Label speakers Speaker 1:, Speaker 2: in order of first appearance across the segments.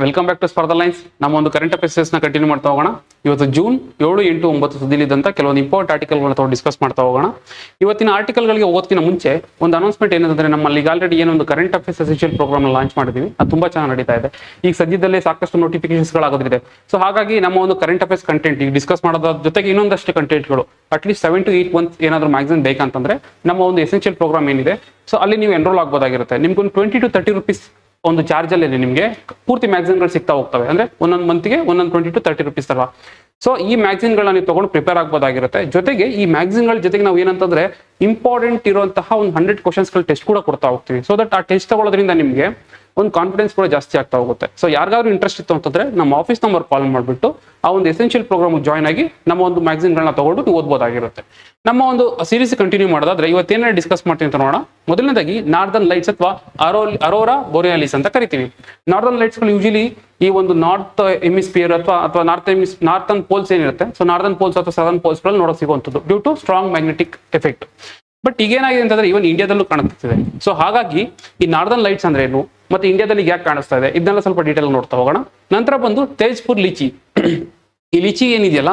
Speaker 1: Welcome back to ಸ್ಪರ್ಧಾ lines. ನಮ್ಮ ಒಂದು ಕರೆಂಟ್ ಅಫೇರ್ಸ್ ನ ಕಂಟಿನ್ಯೂ ಮಾಡ್ತಾ ಹೋಗೋಣ. ಇವತ್ತು ಜೂನ್ 7, 8, 9 ಸುದ್ದಿಲಿದ್ದಂತ ಕೆಲವೊಂದು ಇಂಪಾರ್ಟೆಂಟ್ ಆರ್ಟಿಕಲ್ಗಳನ್ನ ತಗೊಂಡು ಡಿಸ್ಕಸ್ ಮಾಡ್ತಾ ಹೋಗೋಣ. ಇವತ್ತಿನ ಆರ್ಟಿಕಲ್ಗಳಿಗೆ ಹೋಗೋದಕ್ಕಿಂತ ಮುಂಚೆ ಒಂದು ಅನೌನ್ಸ್ಮೆಂಟ್ ಏನಂದ್ರೆ, ನಮ್ಮಲ್ಲಿ ಈಗ ಆಲ್ರೆಡಿ ಏನೊಂದು current affairs essential program launch ಮಾಡಿದೀವಿ. ಅದು ತುಂಬಾ ಚೆನ್ನಾಗಿ ನಡೀತಾ ಇದೆ. ಈಗ ಸದ್ಯದಲ್ಲೇ ಸಾಕಷ್ಟು ನೋಟಿಫಿಕೇಶನ್ಸ್ ಗಳಾಗೋದಿದೆ. ಸೊ ಹಾಗಾಗಿ ನಮ್ಮ ಒಂದು ಕರೆಂಟ್ ಅಫೇರ್ಸ್ ಕಂಟೆಂಟ್ ಈಗ ಡಿಸ್ಕಸ್ ಮಾಡೋದ್ರ ಜೊತೆಗೆ ಇನ್ನೊಂದಷ್ಟು ಕಂಟೆಂಟ್ಗಳು ಅಟ್ಲೀಸ್ಟ್ 7 to 8 ಮಂತ್ಸ್ ಏನಾದ್ರು ಮ್ಯಾಗಝಿನ್ ಬೇಕಂತಂದ್ರೆ ನಮ್ಮ ಒಂದು ಎಸೆನ್ಷಿಯಲ್ ಪ್ರೋಗ್ರಾಮ್ ಏನಿದೆ, ಸೊ ಅಲ್ಲಿ ನೀವು ಎನ್ರೋಲ್ ಆಗ್ಬೋದಾಗಿರುತ್ತೆ. ನಿಮ್ಗೊಂದು 20 to 30 rupees ಒಂದು ಚಾರ್ಜ್ ಅಲ್ಲಿ ನಿಮಗೆ ಪೂರ್ತಿ ಮ್ಯಾಗಝಿನ್ಗಳು ಸಿಗ್ತಾ ಹೋಗ್ತವೆ. ಅಂದ್ರೆ ಒಂದೊಂದು ಮಂತ್ಗೆ 20 to 30 rupees ತರಹ. ಸೊ ಈ ಮ್ಯಾಗಝಿನ್ಗಳನ್ನ ನೀವು ತಗೊಂಡು ಪ್ರಿಪೇರ್ ಆಗ್ಬೋದಾಗಿರುತ್ತೆ. ಜೊತೆಗೆ ಈ ಮ್ಯಾಗಝಿನ್ಗಳ ಜೊತೆಗೆ ನಾವು ಏನಂತಂದ್ರೆ ಇಂಪಾರ್ಟೆಂಟ್ ಇರುವಂತಹ ಒಂದು 100 ಕ್ವಶನ್ಸ್ಗಳು ಟೆಸ್ಟ್ ಕೂಡ ಕೊಡ್ತಾ ಹೋಗ್ತೀವಿ. ಸೊ ದಟ್ ಆ ಟೆಸ್ಟ್ ತಗೊಳ್ಳೋದ್ರಿಂದ ನಿಮಗೆ ಒಂದು ಕಾನ್ಫಿಡೆನ್ಸ್ ಕೂಡ ಜಾಸ್ತಿ ಆಗ್ತಾ ಹೋಗುತ್ತೆ. ಸೊ ಯಾರಿಗಾದ್ರೂ ಇಂಟ್ರೆಸ್ಟ್ ಇತ್ತು ಅಂತಂದ್ರೆ ನಮ್ಮ ಆಫೀಸ್ ನಂಬರ್ ಕಾಲ್ ಮಾಡಿಬಿಟ್ಟು ಆ ಒಂದು ಎಸೆನ್ಷಿಯಲ್ ಪ್ರೋಗ್ರಾಮ್ ಜಾಯ್ನ್ ಆಗಿ ನಮ್ಮ ಒಂದು ಮ್ಯಾಗಝಿನ್ಗಳನ್ನ ತಗೊಂಡು ನೀವು ಓದ್ಬೋದಾಗಿರುತ್ತೆ. ನಮ್ಮ ಒಂದು ಸೀರೀಸ್ ಕಂಟಿನ್ಯೂ ಮಾಡೋದಾದ್ರೆ ಇವತ್ತೇನೇ ಡಿಸ್ಕಸ್ ಮಾಡ್ತೀವಿ ಅಂತ ನೋಡೋಣ. ಮೊದಲನೇದಾಗಿ ನಾರ್ದರ್ನ್ ಲೈಟ್ಸ್ ಅಥವಾ ಅರೋರಾ ಬೋರಿಯಾಲಿಸ್ ಅಂತ ಕರಿತೀವಿ. ನಾರ್ದರ್ನ್ ಲೈಟ್ಸ್ಗಳು ಯೂಶಲಿ ಈ ಒಂದು ನಾರ್ತ್ ಎಮಿಸ್ಫಿಯರ್ ಅಥವಾ ನಾರ್ತನ್ ಪೋಲ್ಸ್ ಏನಿರುತ್ತೆ, ಸೊ ನಾರ್ದರ್ನ್ ಪೋಲ್ಸ್ ಅಥವಾ ಸದರ್ನ್ ಪೋಲ್ಸ್ ಗಳಲ್ಲಿ ನೋಡೋಕೆ ಸಿಗುವಂಥದ್ದು due to strong magnetic effect. But ಈಗೇನಾಗಿದೆ ಅಂತಂದ್ರೆ ಇವನ್ ಇಂಡಿಯಾದಲ್ಲೂ ಕಾಣಿಸ್ತಿದೆ. ಸೊ ಹಾಗಾಗಿ ಈ ನಾರ್ದರ್ನ್ ಲೈಟ್ಸ್ ಅಂದ್ರೆ ಏನು, ಮತ್ತೆ ಇಂಡಿಯಾದಲ್ಲಿ ಯಾಕೆ ಕಾಣಿಸ್ತಾ ಇದೆ, ಇದನ್ನೆಲ್ಲ ಸ್ವಲ್ಪ ಡೀಟೇಲ್ ನೋಡ್ತಾ ಹೋಗೋಣ. ನಂತರ ಬಂದು ತೇಜ್ಪುರ್ ಲಿಚಿ. ಈ ಲಿಚಿ ಏನಿದೆಯಲ್ಲ,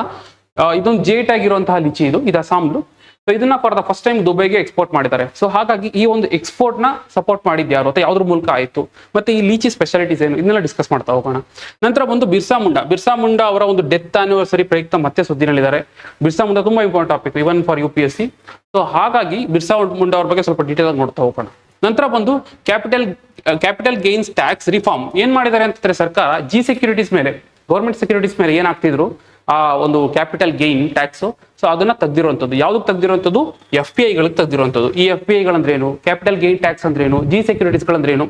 Speaker 1: ಇದೊಂದು ಜೇಟ್ ಆಗಿರುವಂತಹ ಲಿಚಿ, ಇದು ಅಸ್ಸಾಂದು. ಸೊ ಇದನ್ನ ಫಾರ್ ದ ಫಸ್ಟ್ ಟೈಮ್ ದುಬೈಗೆ ಎಕ್ಸ್ಪೋರ್ಟ್ ಮಾಡಿದ್ದಾರೆ. ಸೊ ಹಾಗಾಗಿ ಈ ಒಂದು ಎಕ್ಸ್ಪೋರ್ಟ್ ನ ಸಪೋರ್ಟ್ ಮಾಡಿದ್ಯಾರು ಅಥವಾ ಯಾವ್ದ್ರ ಮೂಲಕ ಆಯ್ತು, ಮತ್ತೆ ಈ ಲೀಚಿ ಸ್ಪೆಷಾಲಿಟೀಸ್ ಏನು, ಇದನ್ನೆಲ್ಲ ಡಿಸ್ಕಸ್ ಮಾಡ್ತಾ ಹೋಗೋಣ. ನಂತರ ಬಂದು ಬಿರ್ಸಾ ಮುಂಡಾ ಅವರ ಒಂದು ಡೆತ್ ಆನಿವರ್ಸರಿ ಪ್ರಯುಕ್ತ ಮತ್ತೆ ಸುದ್ದಿನಲ್ಲಿದ್ದಾರೆ. ಬಿರ್ಸಾ ಮುಂಡಾ ತುಂಬಾ important topic even for UPSC. So ಹಾಗಾಗಿ ಬಿರ್ಸಾ ಮುಂಡಾ ಅವ್ರ ಬಗ್ಗೆ ಸ್ವಲ್ಪ ಡೀಟೇಲ್ ಆಗಿ ನೋಡ್ತಾ ಹೋಗೋಣ. ನಂತರ ಬಂದು ಕ್ಯಾಪಿಟಲ್ ಗೇನ್ಸ್ ಟ್ಯಾಕ್ಸ್ ರಿಫಾರ್ಮ್ ಏನ್ ಮಾಡಿದ್ದಾರೆ ಅಂತಂದ್ರೆ, ಸರ್ಕಾರ ಸೆಕ್ಯೂರಿಟೀಸ್ ಮೇಲೆ, ಗೌರ್ಮೆಂಟ್ ಸೆಕ್ಯೂರಿಟೀಸ್ ಮೇಲೆ ಏನಾಗ್ತಿದ್ರು ಆ ಒಂದು ಕ್ಯಾಪಿಟಲ್ ಗೇನ್ ಟ್ಯಾಕ್ಸ್, ಸೊ ಅದನ್ನ ತೆಗ್ದಿರುವಂತದ್ದು. ಯಾವ್ದಕ್ಕೆ ತೆಗ್ದಿರುವಂತದ್ದು? FPIಗಳಿಗೆ ತೆಗ್ದಿರುವಂತದ್ದು. ಈ FPIಗಳಂದ್ರೆ ಏನು, ಕ್ಯಾಪಿಟಲ್ ಗೇನ್ ಟ್ಯಾಕ್ಸ್ ಅಂದ್ರೆ ಏನು, ಸೆಕ್ಯೂರಿಟೀಸ್ಗಳಂದ್ರೆ ಏನು,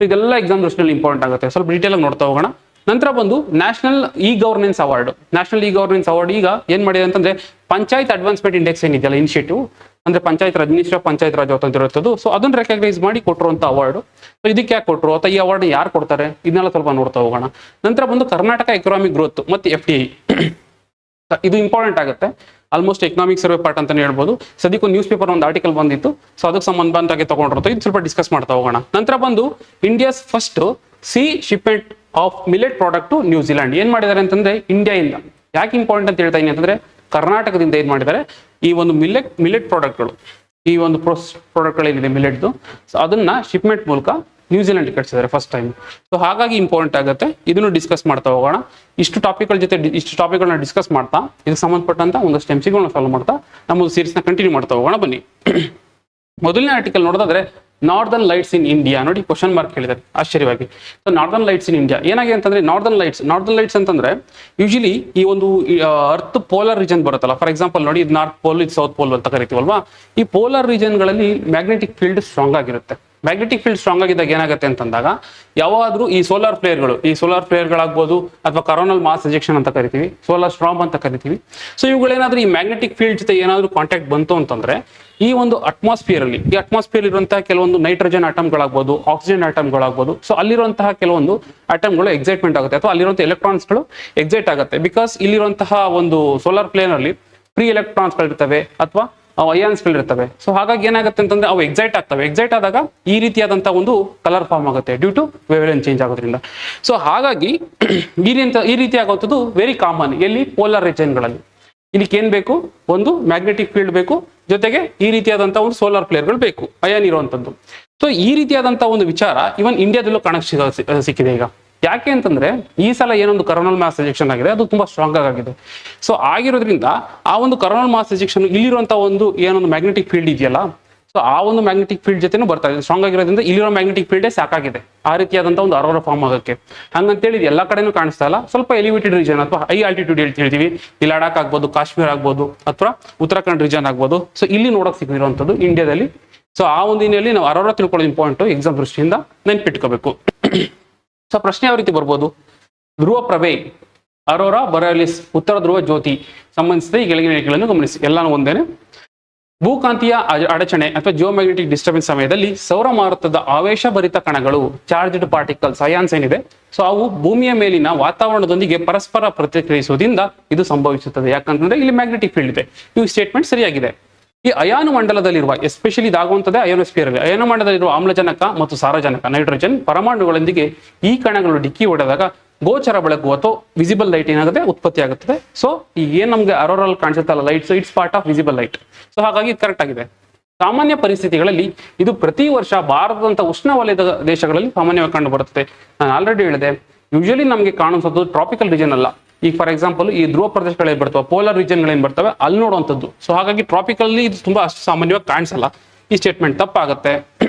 Speaker 1: ಇದೆಲ್ಲ ಎಕ್ಸಾಮ್ ದೃಷ್ಟಿಯಲ್ಲಿ ಇಂಪಾರ್ಟೆಂಟ್ ಆಗುತ್ತೆ. ಸ್ವಲ್ಪ ಡೀಟೇಲ್ ಆಗಿ ನೋಡ್ತಾ ಹೋಗೋಣ. ನಂತರ ಬಂದು ನ್ಯಾಷನಲ್ ಇ ಗವರ್ನೆನ್ಸ್ ಅವಾರ್ಡ್ ಈಗ ಏನ್ ಮಾಡಿದೆ ಅಂತಂದ್ರೆ, ಪಂಚಾಯತ್ ಅಡ್ವಾನ್ಸ್ಮೆಂಟ್ ಇಂಡೆಕ್ಸ್ ಏನಿದೆಯಲ್ಲ ಇನಿಷಿಯೇಟಿವ್, ಅಂದ್ರೆ ಪಂಚಾಯತ್ ರಾಜ್, ಮಿನಿಸ್ಟ್ರಿ ಆಫ್ ಪಂಚಾಯತ್ ರಾಜ್ ಅಂತ ಇರುತ್ತದು. ಸೊ ಅದನ್ನ ರೆಕಗ್ನೈಸ್ ಮಾಡಿ ಕೊಟ್ಟಿರುವಂತ ಅವಾರ್ಡ್. ಸೊ ಇದಕ್ಕೆ ಯಾಕೆ ಕೊಟ್ಟರು ಅಥವಾ ಈ ಅವಾರ್ಡ್ ಯಾರು ಕೊಡ್ತಾರೆ, ಇದನ್ನೆಲ್ಲ ಸ್ವಲ್ಪ ನೋಡ್ತಾ ಹೋಗೋಣ. ನಂತರ ಬಂದು ಕರ್ನಾಟಕ ಎಕನಾಮಿಕ್ ಗ್ರೋತ್ ಮತ್ತೆ FDI. ಇದು ಇಂಪಾರ್ಟೆಂಟ್ ಆಗುತ್ತೆ. ಆಲ್ಮೋಸ್ಟ್ ಎಕನಾಮಿಕ್ ಸರ್ವೆ ಪಾರ್ಟ್ ಅಂತಾನೆ ಹೇಳ್ಬೋದು. ಸದ್ಯಕ್ಕೂ ನ್ಯೂಸ್ ಪೇಪರ್ ಒಂದು ಆರ್ಟಿಕಲ್ ಬಂದಿತ್ತು, ಸೊ ಅದಕ್ಕೆ ಸಂಬಂಧಪಟ್ಟಾಗಿ ತಗೊಂಡಿರುತ್ತೆ. ಇದು ಸ್ವಲ್ಪ ಡಿಸ್ಕಸ್ ಮಾಡ್ತಾ ಹೋಗೋಣ. ನಂತರ ಬಂದು India's first sea shipment of millet product to New Zealand. ಏನ್ ಮಾಡಿದ್ದಾರೆ ಅಂತಂದ್ರೆ, ಇಂಡಿಯಾದಿಂದ ಯಾಕೆ ಇಂಪಾರ್ಟೆಂಟ್ ಅಂತ ಹೇಳ್ತಾ ಇದೀನಿ ಅಂತಂದ್ರೆ, ಕರ್ನಾಟಕದಿಂದ ಏನ್ ಮಾಡಿದ್ದಾರೆ, ಈ ಒಂದು ಮಿಲೆಟ್ ಪ್ರಾಡಕ್ಟ್ಗಳು, ಈ ಒಂದು ಪ್ರಾಡಕ್ಟ್ಗಳು ಏನಿದೆ ಮಿಲೆಟ್ದು, ಸೊ ಅದನ್ನ ಶಿಪ್ಮೆಂಟ್ ಮೂಲಕ ನ್ಯೂಜಿಲೆಂಡ್ ಕಳಿಸಿದ್ದಾರೆ ಫಸ್ಟ್ ಟೈಮ್. ಸೊ ಹಾಗಾಗಿ ಇಂಪಾರ್ಟೆಂಟ್ ಆಗುತ್ತೆ. ಇದನ್ನು ಡಿಸ್ಕಸ್ ಮಾಡ್ತಾ ಹೋಗೋಣ. ಇಷ್ಟು ಟಾಪಿಕ್ಗಳನ್ನ ಡಿಸ್ಕಸ್ ಮಾಡ್ತಾ ಇದಕ್ಕೆ ಸಂಬಂಧಪಟ್ಟಂತ ಒಂದಷ್ಟು MCಗಳನ್ನ ಸಾಲ್ವ್ ಮಾಡ್ತಾ ನಮ್ಮ ಸೀರೀಸ್ನ ಕಂಟಿನ್ಯೂ ಮಾಡ್ತಾ ಹೋಗೋಣ. ಬನ್ನಿ. ಮೊದಲನೇ ಆರ್ಟಿಕಲ್ ನೋಡೋದಾದ್ರೆ ನಾರ್ದರ್ನ್ ಲೈಟ್ಸ್ ಇನ್ ಇಂಡಿಯಾ. ನೋಡಿ, ಕ್ವಶನ್ ಮಾರ್ಕ್ ಹೇಳಿದ್ದಾರೆ ಆಶ್ಚರ್ಯವಾಗಿ. So northern lights in India ಏನಾಗಿದೆ ಅಂತಂದ್ರೆ, ನಾರ್ದರ್ನ್ ಲೈಟ್ಸ್ ಅಂತಂದ್ರೆ ಯೂಶಲಿ ಈ ಒಂದು ಅರ್ತ್ ಪೋಲಾರ್ ರೀಜನ್ ಬರುತ್ತಲ್ಲ. ಫಾರ್ ಎಕ್ಸಾಂಪಲ್ ನೋಡಿ, ಇದು ನಾರ್ತ್ ಪೋಲ್, ಇದು ಸೌತ್ ಪೋಲ್ ಅಂತ ಕರಿತೀವಲ್ವಾ. ಈ ಪೋಲಾರ್ ರೀಜನ್ಗಳಲ್ಲಿ ಮ್ಯಾಗ್ನೆಟಿಕ್ ಫೀಲ್ಡ್ ಸ್ಟ್ರಾಂಗ್ ಆಗಿರುತ್ತೆ. ಮ್ಯಾಗ್ನೆಟಿಕ್ ಫೀಲ್ಡ್ ಸ್ಟ್ರಾಂಗ್ ಆಗಿದ್ದಾಗ ಏನಾಗುತ್ತೆ ಅಂತಂದಾಗ, ಯಾವಾದ್ರೂ ಈ ಸೋಲಾರ್ ಫ್ಲೇರ್ಗಳಾಗ್ಬೋದು ಅಥವಾ ಕರೋನಲ್ ಮಾಸ್ ಎಜೆಕ್ಷನ್ ಅಂತ ಕರಿತೀವಿ, ಸೋಲಾರ್ ಸ್ಟ್ರಾಮ್ ಅಂತ ಕರಿತೀವಿ. ಸೊ ಇವುಗಳೇನಾದ್ರೂ ಈ ಮ್ಯಾಗ್ನೆಟಿಕ್ ಫೀಲ್ಡ್ ಜೊತೆ ಏನಾದ್ರೂ ಕಾಂಟ್ಯಾಕ್ಟ್ ಬಂತು ಅಂತಂದ್ರೆ, ಈ ಒಂದು ಅಟ್ಮಾಸ್ಫಿಯರ್ ಇರುವಂತಹ ಕೆಲವೊಂದು ನೈಟ್ರೋಜನ್ ಆಟಮ್ಗಳಾಗ್ಬೋದು, ಆಕ್ಸಿಜನ್ ಆಟಮ್ಗಳಾಗ್ಬೋದು, ಸೊ ಅಲ್ಲಿರುವಂತಹ ಕೆಲವೊಂದು ಆಟಮ್ಗಳು ಎಕ್ಸೈಟ್ಮೆಂಟ್ ಆಗುತ್ತೆ ಅಥವಾ ಅಲ್ಲಿರುವಂತಹ ಎಲೆಕ್ಟ್ರಾನ್ಸ್ಗಳು ಎಕ್ಸೈಟ್ ಆಗುತ್ತೆ. ಬಿಕಾಸ್ ಇಲ್ಲಿರುವಂತಹ ಒಂದು ಸೋಲಾರ್ ಪ್ಲೇನ್ ಅಲ್ಲಿ ಫ್ರೀ ಎಲೆಕ್ಟ್ರಾನ್ಸ್ಗಳಿರ್ತವೆ ಅಥವಾ ಅಯಾನ್ಸ್ಗಳಿರ್ತವೆ. ಸೊ ಹಾಗಾಗಿ ಏನಾಗುತ್ತೆ ಅಂತಂದ್ರೆ, ಅವು ಎಕ್ಸೈಟ್ ಆದಾಗ ಈ ರೀತಿಯಾದಂತಹ ಒಂದು ಕಲರ್ ಫಾರ್ಮ್ ಆಗುತ್ತೆ ಡ್ಯೂ ಟು ವೇವ್ಲೆಂತ್ ಚೇಂಜ್ ಆಗೋದ್ರಿಂದ. ಸೊ ಹಾಗಾಗಿ ಈ ರೀತಿ ಆಗುವಂಥದ್ದು ವೆರಿ ಕಾಮನ್ ಎಲ್ಲಿ, ಪೋಲಾರ್ ರೀಜನ್ಗಳಲ್ಲಿ. ಇದಕ್ಕೆ ಏನ್ ಬೇಕು, ಒಂದು ಮ್ಯಾಗ್ನೆಟಿಕ್ ಫೀಲ್ಡ್ ಬೇಕು, ಜೊತೆಗೆ ಈ ರೀತಿಯಾದಂತಹ ಒಂದು ಸೋಲಾರ್ ಪ್ಲೇರ್ಗಳು ಬೇಕು, ಅಯಾನ್ ಇರುವಂತದ್ದು. ಸೊ ಈ ರೀತಿಯಾದಂತಹ ಒಂದು ವಿಚಾರ ಇವನ್ ಇಂಡಿಯಾದಲ್ಲೂ ಕಾಣಕ್ಕೆ ಸಿಕ್ಕಿದೆ ಈಗ. ಯಾಕೆ ಅಂತಂದ್ರೆ, ಈ ಸಲ ಏನೊಂದು ಕರೋನಲ್ ಮಾಸ್ ಎಜೆಕ್ಷನ್ ಆಗಿದೆ, ಅದು ತುಂಬಾ ಸ್ಟ್ರಾಂಗ್ ಆಗಿದೆ. ಸೊ ಆಗಿರೋದ್ರಿಂದ ಆ ಒಂದು ಕರೋನಲ್ ಮಾಸ್ ಎಜೆಕ್ಷನ್ ಇಲ್ಲಿರುವಂತಹ ಒಂದು ಏನೊಂದು ಮ್ಯಾಗ್ನೆಟಿಕ್ ಫೀಲ್ಡ್ ಇದೆಯಲ್ಲ, ಸೊ ಆ ಒಂದು ಮ್ಯಾಗ್ನೆಟಿಕ್ ಫೀಲ್ಡ್ ಜೊತೆನೂ ಬರ್ತಾ ಇದೆ. ಸ್ಟ್ರಾಂಗ್ ಆಗಿರೋದ್ರಿಂದ ಇಲ್ಲಿರೋ ಮ್ಯಾಗ್ನೆಟಿಕ್ ಫೀಲ್ಡೇ ಸಾಕಾಗಿದೆ ಆ ರೀತಿಯಾದಂತಹ ಒಂದು ಅರೋರಾ ಫಾರ್ಮ್ ಆಗೋಕ್ಕೆ. ಹಂಗಂತೇಳಿ ಎಲ್ಲಾ ಕಡೆನೂ ಕಾಣಿಸ್ತಾ ಇಲ್ಲ. ಸ್ವಲ್ಪ ಎಲಿವೇಟೆಡ್ ರೀಜನ್ ಅಥವಾ ಹೈ ಆಲ್ಟಿಟ್ಯೂಡ್ ಹೇಳ್ತೀವಿ, ಈ ಲಡಾಖ್ ಆಗ್ಬೋದು, ಕಾಶ್ಮೀರ ಆಗ್ಬೋದು, ಅಥವಾ ಉತ್ತರಾಖಂಡ್ ರೀಜನ್ ಆಗ್ಬೋದು. ಸೊ ಇಲ್ಲಿ ನೋಡಕ್ ಸಿಕ್ಕಿರುವಂಥದ್ದು ಇಂಡಿಯಾದಲ್ಲಿ. ಸೊ ಆ ಒಂದು ಹಿನ್ನೆಲೆಯಲ್ಲಿ ನಾವು ಅರೋರಾ ತಿಳ್ಕೊಳ್ಳೋದು ಇಂಪಾರ್ಟೆಂಟ್, ಎಕ್ಸಾಮ್ ದೃಷ್ಟಿಯಿಂದ ನೆನ್ಪಿಟ್ಕೋಬೇಕು. ಸೊ ಪ್ರಶ್ನೆ ಯಾವ ರೀತಿ ಬರ್ಬೋದು, ಧ್ರುವ ಪ್ರಭೆ, ಅರೋರಾ ಬೊರೆಯಾಲಿಸ್, ಉತ್ತರ ಧ್ರುವ ಜ್ಯೋತಿ ಸಂಬಂಧಿಸಿದ ಈ ಕೆಳಗಿನ ಗಮನಿಸಿ. ಎಲ್ಲಾನು ಒಂದೇನೆ. ಭೂಕಾಂತೀಯ ಅಡಚಣೆ ಅಥವಾ ಜಿಯೋಮ್ಯಾಗ್ನೆಟಿಕ್ ಡಿಸ್ಟರ್ಬೆನ್ಸ್ ಸಮಯದಲ್ಲಿ ಸೌರಮಾರುತದ ಆವೇಶಭರಿತ ಕಣಗಳು, ಚಾರ್ಜ್ಡ್ ಪಾರ್ಟಿಕಲ್ಸ್, ಅಯಾನ್ಸ್ ಏನಿದೆ, ಸೊ ಅವು ಭೂಮಿಯ ಮೇಲಿನ ವಾತಾವರಣದೊಂದಿಗೆ ಪರಸ್ಪರ ಪ್ರತಿಕ್ರಿಯಿಸುವುದರಿಂದ ಇದು ಸಂಭವಿಸುತ್ತದೆ. ಯಾಕಂತಂದ್ರೆ ಇಲ್ಲಿ ಮ್ಯಾಗ್ನೆಟಿಕ್ ಫೀಲ್ಡ್ ಇದೆ. ಈ ಸ್ಟೇಟ್ಮೆಂಟ್ ಸರಿಯಾಗಿದೆ. ಈ ಅಯಾನು ಮಂಡಲದಲ್ಲಿರುವ ಎಸ್ಪೆಷಲಿ ಇದಾಗುವಂಥದ್ದೇ ಅಯೋನೋಸ್ಫಿಯರ್ ಅಲ್ಲಿ ಅಯಾನು ಮಂಡಲದಲ್ಲಿರುವ ಆಮ್ಲಜನಕ ಮತ್ತು ಸಾರಜನಕ ನೈಟ್ರೋಜನ್ ಪರಮಾಣುಗಳೊಂದಿಗೆ ಈ ಕಣಗಳು ಡಿಕ್ಕಿ ಹೊಡೆದಾಗ ಗೋಚರ ಬೆಳಕು ಅಥವಾ ವಿಸಿಬಲ್ ಲೈಟ್ ಏನಾಗುತ್ತೆ ಉತ್ಪತ್ತಿ ಆಗುತ್ತದೆ. ಸೊ ಈಗ ಏನ್ ನಮ್ಗೆ ಅರೋರಲ್ ಕಾಣಿಸುತ್ತಲ್ಲ light, so it's part of visible light. So ಹಾಗಾಗಿ ಇದು ಕರೆಕ್ಟ್ ಆಗಿದೆ. ಸಾಮಾನ್ಯ ಪರಿಸ್ಥಿತಿಗಳಲ್ಲಿ ಇದು ಪ್ರತಿ ವರ್ಷ ಭಾರತದಂತ ಉಷ್ಣವಲಯದ ದೇಶಗಳಲ್ಲಿ ಸಾಮಾನ್ಯವಾಗಿ ಕಂಡು ಬರುತ್ತದೆ. ನಾನು ಆಲ್ರೆಡಿ ಹೇಳಿದೆ, ಯೂಶಲಿ ನಮಗೆ ಕಾಣುವಂಥದ್ದು ಟ್ರಾಪಿಕಲ್ ರೀಜನ್ ಅಲ್ಲ. ಈಗ ಫಾರ್ ಎಕ್ಸಾಂಪಲ್ ಈ ಧ್ರುವ ಪ್ರದೇಶಗಳೇನು ಬರ್ತವೆ, ಪೋಲಾರ್ ರೀಜನ್ಗಳೇನು ಬರ್ತವೆ ಅಲ್ಲಿ ನೋಡುವಂಥದ್ದು. ಸೊ ಹಾಗಾಗಿ ಟ್ರಾಪಿಕಲ್ಲಿ ಇದು ತುಂಬಾ ಅಷ್ಟು ಸಾಮಾನ್ಯವಾಗಿ ಕಾಣಿಸಲ್ಲ. ಈ ಸ್ಟೇಟ್ಮೆಂಟ್ ತಪ್ಪಾಗುತ್ತೆ.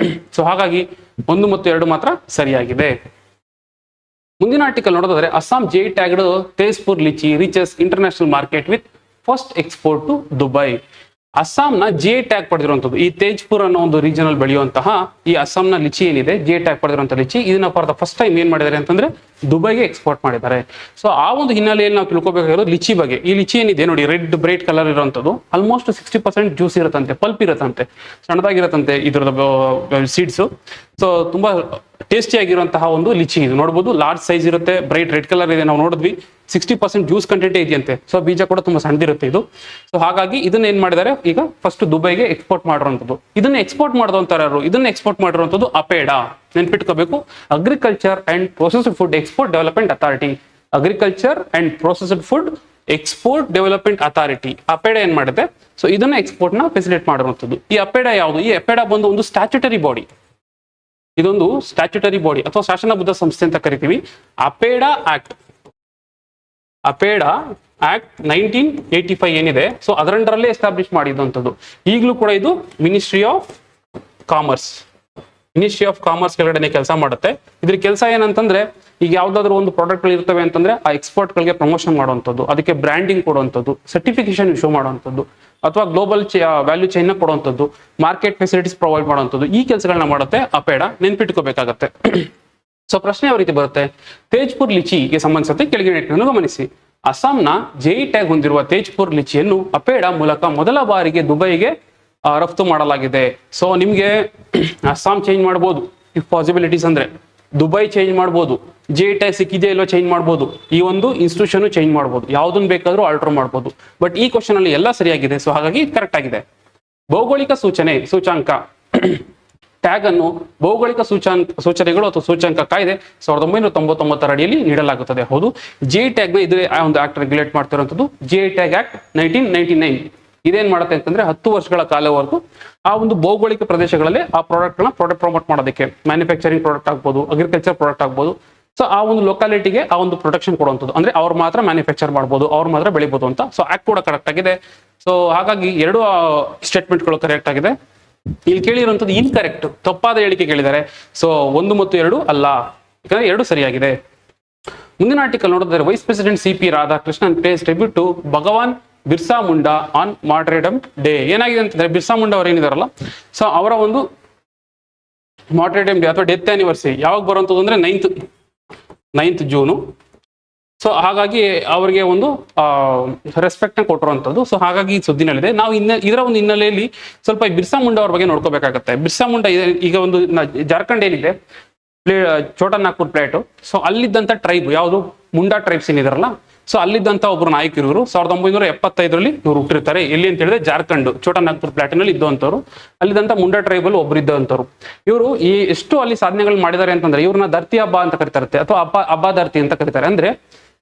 Speaker 1: ಸೊ ಹಾಗಾಗಿ 1 ಮತ್ತು 2 ಮಾತ್ರ ಸರಿಯಾಗಿದೆ. ಮುಂದಿನ ಆರ್ಟಿಕಲ್ ನೋಡೋದಾದ್ರೆ, Assam GI tagged Tezpur litchi reaches international market with first export to Dubai. ಅಸ್ಸಾಂನ ಜೆ ಟ್ಯಾಗ್ ಪಡೆದಿರುವಂಥದ್ದು ಈ ತೇಜ್ಪುರ್ ಅನ್ನೋ ಒಂದು ರೀಜನ್ ಅಲ್ಲಿ ಬೆಳೆಯುವಂತಹ ಈ ಅಸ್ಸಾಂನ ಲಿಚಿ ಏನಿದೆ, ಜೆ ಟ್ಯಾಗ್ ಪಡೆದಿರುವಂತಹ ಲಿಚಿ, ಇದನ್ನ ಫಾರ್ ದ ಫಸ್ಟ್ ಟೈಮ್ ಏನ್ ಮಾಡಿದ್ದಾರೆ ಅಂತಂದ್ರೆ ದುಬೈಗೆ ಎಕ್ಸ್ಪೋರ್ಟ್ ಮಾಡಿದ್ದಾರೆ. ಸೊ ಆ ಒಂದು ಹಿನ್ನೆಲೆಯಲ್ಲಿ ನಾವು ತಿಳ್ಕೊಬೇಕಾಗಿರೋದು ಲಿಚಿ ಬಗ್ಗೆ. ಈ ಲಿಚಿ ಏನಿದೆ ನೋಡಿ, ರೆಡ್ ಬ್ರೈಟ್ ಕಲರ್ ಇರುವಂತದ್ದು, ಆಲ್ಮೋಸ್ಟ್ 60% ಜ್ಯೂಸ್ ಇರುತ್ತಂತೆ, ಪಲ್ಪ್ ಇರುತ್ತಂತೆ, ಸಣ್ಣದಾಗಿರತ್ತಂತೆ ಇದ್ರದ್ದು ಸೀಡ್ಸ್. ಸೊ ತುಂಬಾ ಟೇಸ್ಟಿ ಆಗಿರುವಂತಹ ಒಂದು ಲಿಚಿ ಇದು. ನೋಡಬಹುದು ಲಾರ್ಜ್ ಸೈಜ್ ಇರುತ್ತೆ, ಬ್ರೈಟ್ ರೆಡ್ ಕಲರ್ ಇದೆ, ನಾವು ನೋಡಿದ್ವಿ. 60% ಜ್ಯೂಸ್ ಕಂಟೆಂಟ್ ಇದೆಯಂತೆ. ಸೊ ಬೀಜ ಕೂಡ ತುಂಬಾ ಸಣ್ಣದಿರುತ್ತೆ ಇದು. ಸೊ ಹಾಗಾಗಿ ಇದನ್ನ ಏನ್ ಮಾಡಿದ್ದಾರೆ, ಈಗ ಫಸ್ಟ್ ದುಬೈಗೆ ಎಕ್ಸ್ಪೋರ್ಟ್ ಮಾಡಿರುವಂಥದ್ದು. ಇದನ್ನ ಎಕ್ಸ್ಪೋರ್ಟ್ ಮಾಡಿದಂತ ಯಾರು, ಇದನ್ನ ಎಕ್ಸ್ಪೋರ್ಟ್ ಮಾಡಿರುವಂಥದ್ದು ಅಪೇಡಾ. ನೆನ್ಪಿಟ್ಕೋಬೇಕು, agriculture and processed food export development authority. Agriculture and processed food export development authority APEDA ಏನ್ ಮಾಡುತ್ತೆ, ಸೊ ಇದನ್ನ ಎಕ್ಸ್ಪೋರ್ಟ್ ನ ಫೆಸಿಲಿಟೇಟ್ ಮಾಡಿರುವಂಥದ್ದು. ಈ ಅಪೇಡಾ ಯಾವುದು? ಈ ಅಪೇಡಾ ಬಂದು ಒಂದು ಸ್ಟ್ಯಾಚ್ಯುಟರಿ ಬಾಡಿ. ಇದೊಂದು ಸ್ಟ್ಯಾಚ್ಯುಟರಿ ಬಾಡಿ ಅಥವಾ ಶಾಸನಬದ್ಧ ಸಂಸ್ಥೆ ಅಂತ ಕರಿತೀವಿ. ಅಪೇಡಾ ಆಕ್ಟ್ 1985 ಏನಿದೆ, ಸೊ ಅದರ ಅಂಡರಲ್ಲೇ ಎಸ್ಟಾಬ್ಲಿಷ್ ಮಾಡಿದಂಥದ್ದು. ಈಗಲೂ ಕೂಡ ಇದು ಮಿನಿಸ್ಟ್ರಿ ಆಫ್ ಕಾಮರ್ಸ್ ಕೆಳಗಡೆ ಕೆಲಸ ಮಾಡುತ್ತೆ. ಇದ್ರ ಕೆಲಸ ಏನಂತಂದ್ರೆ, ಈಗ ಯಾವ್ದಾದ್ರು ಒಂದು ಪ್ರಾಡಕ್ಟ್ಗಳು ಇರ್ತವೆ ಅಂತಂದ್ರೆ ಆ ಎಕ್ಸ್ಪೋರ್ಟ್ ಗಳಿಗೆ ಪ್ರಮೋಷನ್ ಮಾಡುವಂಥದ್ದು, ಅದಕ್ಕೆ ಬ್ರ್ಯಾಂಡಿಂಗ್ ಕೊಡುವಂಥದ್ದು, ಸರ್ಟಿಫಿಕೇಶನ್ ಇಶ್ಯೂ ಮಾಡುವಂಥದ್ದು, ಅಥವಾ ಗ್ಲೋಬಲ್ ವ್ಯಾಲ್ಯೂ ಚೈನ್ ನ ಕೊಡುವಂಥದ್ದು, ಮಾರ್ಕೆಟ್ ಫೆಸಿಲಿಟೀಸ್ ಪ್ರೊವೈಡ್ ಮಾಡುವಂಥದ್ದು, ಈ ಕೆಲಸಗಳನ್ನ ಮಾಡುತ್ತೆ ಅಪೇಡಾ. ನೆನ್ಪಿಟ್ಕೋಬೇಕಾಗತ್ತೆ. ಸೊ ಪ್ರಶ್ನೆ ಯಾವ ರೀತಿ ಬರುತ್ತೆ, ತೇಜ್ಪುರ್ ಲಿಚಿಗೆ ಸಂಬಂಧಿಸಿದಂತೆ ಕೆಳಗಿನ ಗಮನಿಸಿ. ಅಸ್ಸಾಂನ ಜೆ ಟ್ಯಾಗ್ ಹೊಂದಿರುವ ತೇಜ್ಪುರ್ ಲಿಚಿಯನ್ನು ಅಪೇಡಾ ಮೂಲಕ ಮೊದಲ ಬಾರಿಗೆ ದುಬೈಗೆ ರಫ್ತು ಮಾಡಲಾಗಿದೆ. ಸೊ ನಿಮ್ಗೆ ಅಸ್ಸಾಂ ಚೇಂಜ್ ಮಾಡ್ಬೋದು ಇಫ್ ಪಾಸಿಬಿಲಿಟೀಸ್ ಅಂದ್ರೆ, ದುಬೈ ಚೇಂಜ್ ಮಾಡ್ಬೋದು, ಜೆ ಟ್ಯಾಗ್ ಸಿಕ್ಕಿದೆಯೋ ಇಲ್ಲೋ ಚೇಂಜ್ ಮಾಡ್ಬೋದು, ಈ ಒಂದು ಇನ್ಸ್ಟಿಟ್ಯೂಷನ್ ಚೇಂಜ್ ಮಾಡ್ಬೋದು, ಯಾವ್ದನ್ನ ಬೇಕಾದ್ರೂ ಆಲ್ಟರ್ ಮಾಡ್ಬೋದು. ಬಟ್ ಈ ಕ್ವಶನ್ ಅಲ್ಲಿ ಎಲ್ಲ ಸರಿಯಾಗಿದೆ. ಸೊ ಹಾಗಾಗಿ ಕರೆಕ್ಟ್ ಆಗಿದೆ. ಭೌಗೋಳಿಕ ಸೂಚಾಂಕ ಟ್ಯಾಗ್ ಅನ್ನು ಭೌಗೋಳಿಕ ಸೂಚನೆಗಳು ಅಥವಾ ಸೂಚ್ಯಂಕ ಕಾಯ್ದೆ 1999 ಅಡಿಯಲ್ಲಿ ನೀಡಲಾಗುತ್ತದೆ. ಹೌದು, ಜೆ ಟ್ಯಾಗ್ ನ ಇದೇ ಒಂದು ಆಕ್ಟ್ ರೆಗ್ಯುಲೇಟ್ ಮಾಡ್ತಿರುವಂತದ್ದು ಜೆ ಟ್ಯಾಗ್ ಆಕ್ಟ್ 1999. ಇದೇನ್ ಮಾಡುತ್ತೆ ಅಂತಂದ್ರೆ 10 ವರ್ಷಗಳ ಕಾಲವರೆಗೂ ಆ ಒಂದು ಭೌಗೋಳಿಕ ಪ್ರದೇಶಗಳಲ್ಲಿ ಆ ಪ್ರಾಡಕ್ಟ್ ಪ್ರಮೋಟ್ ಮಾಡೋದಕ್ಕೆ, ಮ್ಯಾನುಫ್ಯಾಕ್ಚರಿಂಗ್ ಪ್ರಾಡಕ್ಟ್ ಆಗ್ಬೋದು, ಅಗ್ರಿಕಲ್ಚರ್ ಪ್ರಾಡಕ್ಟ್ ಆಗ್ಬೋದು, ಸೊ ಆ ಒಂದು ಲೊಕಾಲಿಟಿಗೆ ಆ ಒಂದು ಪ್ರೊಟೆಕ್ಷನ್ ಕೊಡುವಂಥದ್ದು. ಅಂದ್ರೆ ಅವ್ರು ಮಾತ್ರ ಮ್ಯಾನುಫ್ಯಾಕ್ಚರ್ ಮಾಡ್ಬೋದು, ಅವ್ರು ಮಾತ್ರ ಬೆಳಿಬೋದು ಅಂತ. ಸೊ ಆಕ್ಟ್ ಕೂಡ ಕರೆಕ್ಟ್ ಆಗಿದೆ. ಸೊ ಹಾಗಾಗಿ 2 ಸ್ಟೇಟ್ಮೆಂಟ್ಗಳು ಕರೆಕ್ಟ್ ಆಗಿದೆ. ಇಲ್ಲಿ ಕೇಳಿರುವಂಥದ್ದು ಇನ್ಕರೆಕ್ಟ್, ತಪ್ಪಾದ ಹೇಳಿಕೆ ಕೇಳಿದ್ದಾರೆ. ಸೊ 1 ಮತ್ತು 2 ಅಲ್ಲ, ಯಾಕಂದ್ರೆ 2 ಸರಿಯಾಗಿದೆ. ಮುಂದಿನ ಆರ್ಟಿಕಲ್ ನೋಡಿದ್ರೆ, vice president CP Radhakrishnan pays tribute to Bhagwan Birsa Munda on martyrdom day. ಏನಾಗಿದೆ ಅಂತಂದ್ರೆ, ಬಿರ್ಸಾ ಮುಂಡಾ ಅವ್ರು ಏನಿದಾರಲ್ಲ, ಸೊ ಅವರ ಒಂದು ಮಾರ್ಟೈರ್ಡಮ್ ಡೇ ಅಥವಾ ಡೆತ್ ಆನಿವರ್ಸರಿ ಯಾವಾಗ ಬರುವಂಥದ್ದು ಅಂದ್ರೆ 9th ಜೂನು. ಸೊ ಹಾಗಾಗಿ ಅವರಿಗೆ ಒಂದು ರೆಸ್ಪೆಕ್ಟ್ ನ ಕೊಟ್ಟಿರುವಂಥದ್ದು. ಸೊ ಹಾಗಾಗಿ ಸುದ್ದಿನಲ್ಲಿದೆ. ನಾವು ಇದರ ಒಂದು ಹಿನ್ನೆಲೆಯಲ್ಲಿ ಸ್ವಲ್ಪ ಬಿರ್ಸಾ ಮುಂಡಾ ಅವ್ರ ಬಗ್ಗೆ ನೋಡ್ಕೋಬೇಕಾಗತ್ತೆ. ಬಿರ್ಸಾ ಮುಂಡಾ ಈಗ ಒಂದು ಜಾರ್ಖಂಡ್ ಏನಿದೆ, ಛೋಟಾ ನಾಗ್ಪುರ್ ಪ್ಲೇಟು, ಸೊ ಅಲ್ಲಿದ್ದಂಥ ಟ್ರೈಬ್ ಯಾವುದು, ಮುಂಡಾ ಟ್ರೈಬ್ಸ್ ಏನಿದಾರಲ್ಲ, ಸೊ ಅಲ್ಲಿದ್ದಂಥ ಒಬ್ರು ನಾಯಕರು ಇವರು 1975 ಇವ್ರು ಹುಟ್ಟಿರ್ತಾರೆ. ಎಲ್ಲಿ ಅಂತ ಹೇಳಿದ್ರೆ ಜಾರ್ಖಂಡ್ ಛೋಟಾ ನಾಗ್ಪುರ್ ಪ್ಲಾಟಿನಲ್ಲಿ ಇದ್ದಂಥವ್ರು. ಅಲ್ಲಿದ್ದಂಥ ಮುಂಡಾ ಟ್ರೈಬಲ್ ಒಬ್ರು ಇದ್ದಂಥವ್ರು. ಇವರು ಎಷ್ಟು ಅಲ್ಲಿ ಸಾಧನೆಗಳು ಮಾಡಿದ್ದಾರೆ ಅಂತಂದ್ರೆ, ಇವ್ರನ್ನ ಧರ್ತಿ ಹಬ್ಬ ಅಂತ ಕರೀತಾರಂತೆ, ಅಥವಾ ಹಬ್ಬ ಧರ್ತಿ ಅಂತ ಕರೀತಾರೆ. ಅಂದ್ರೆ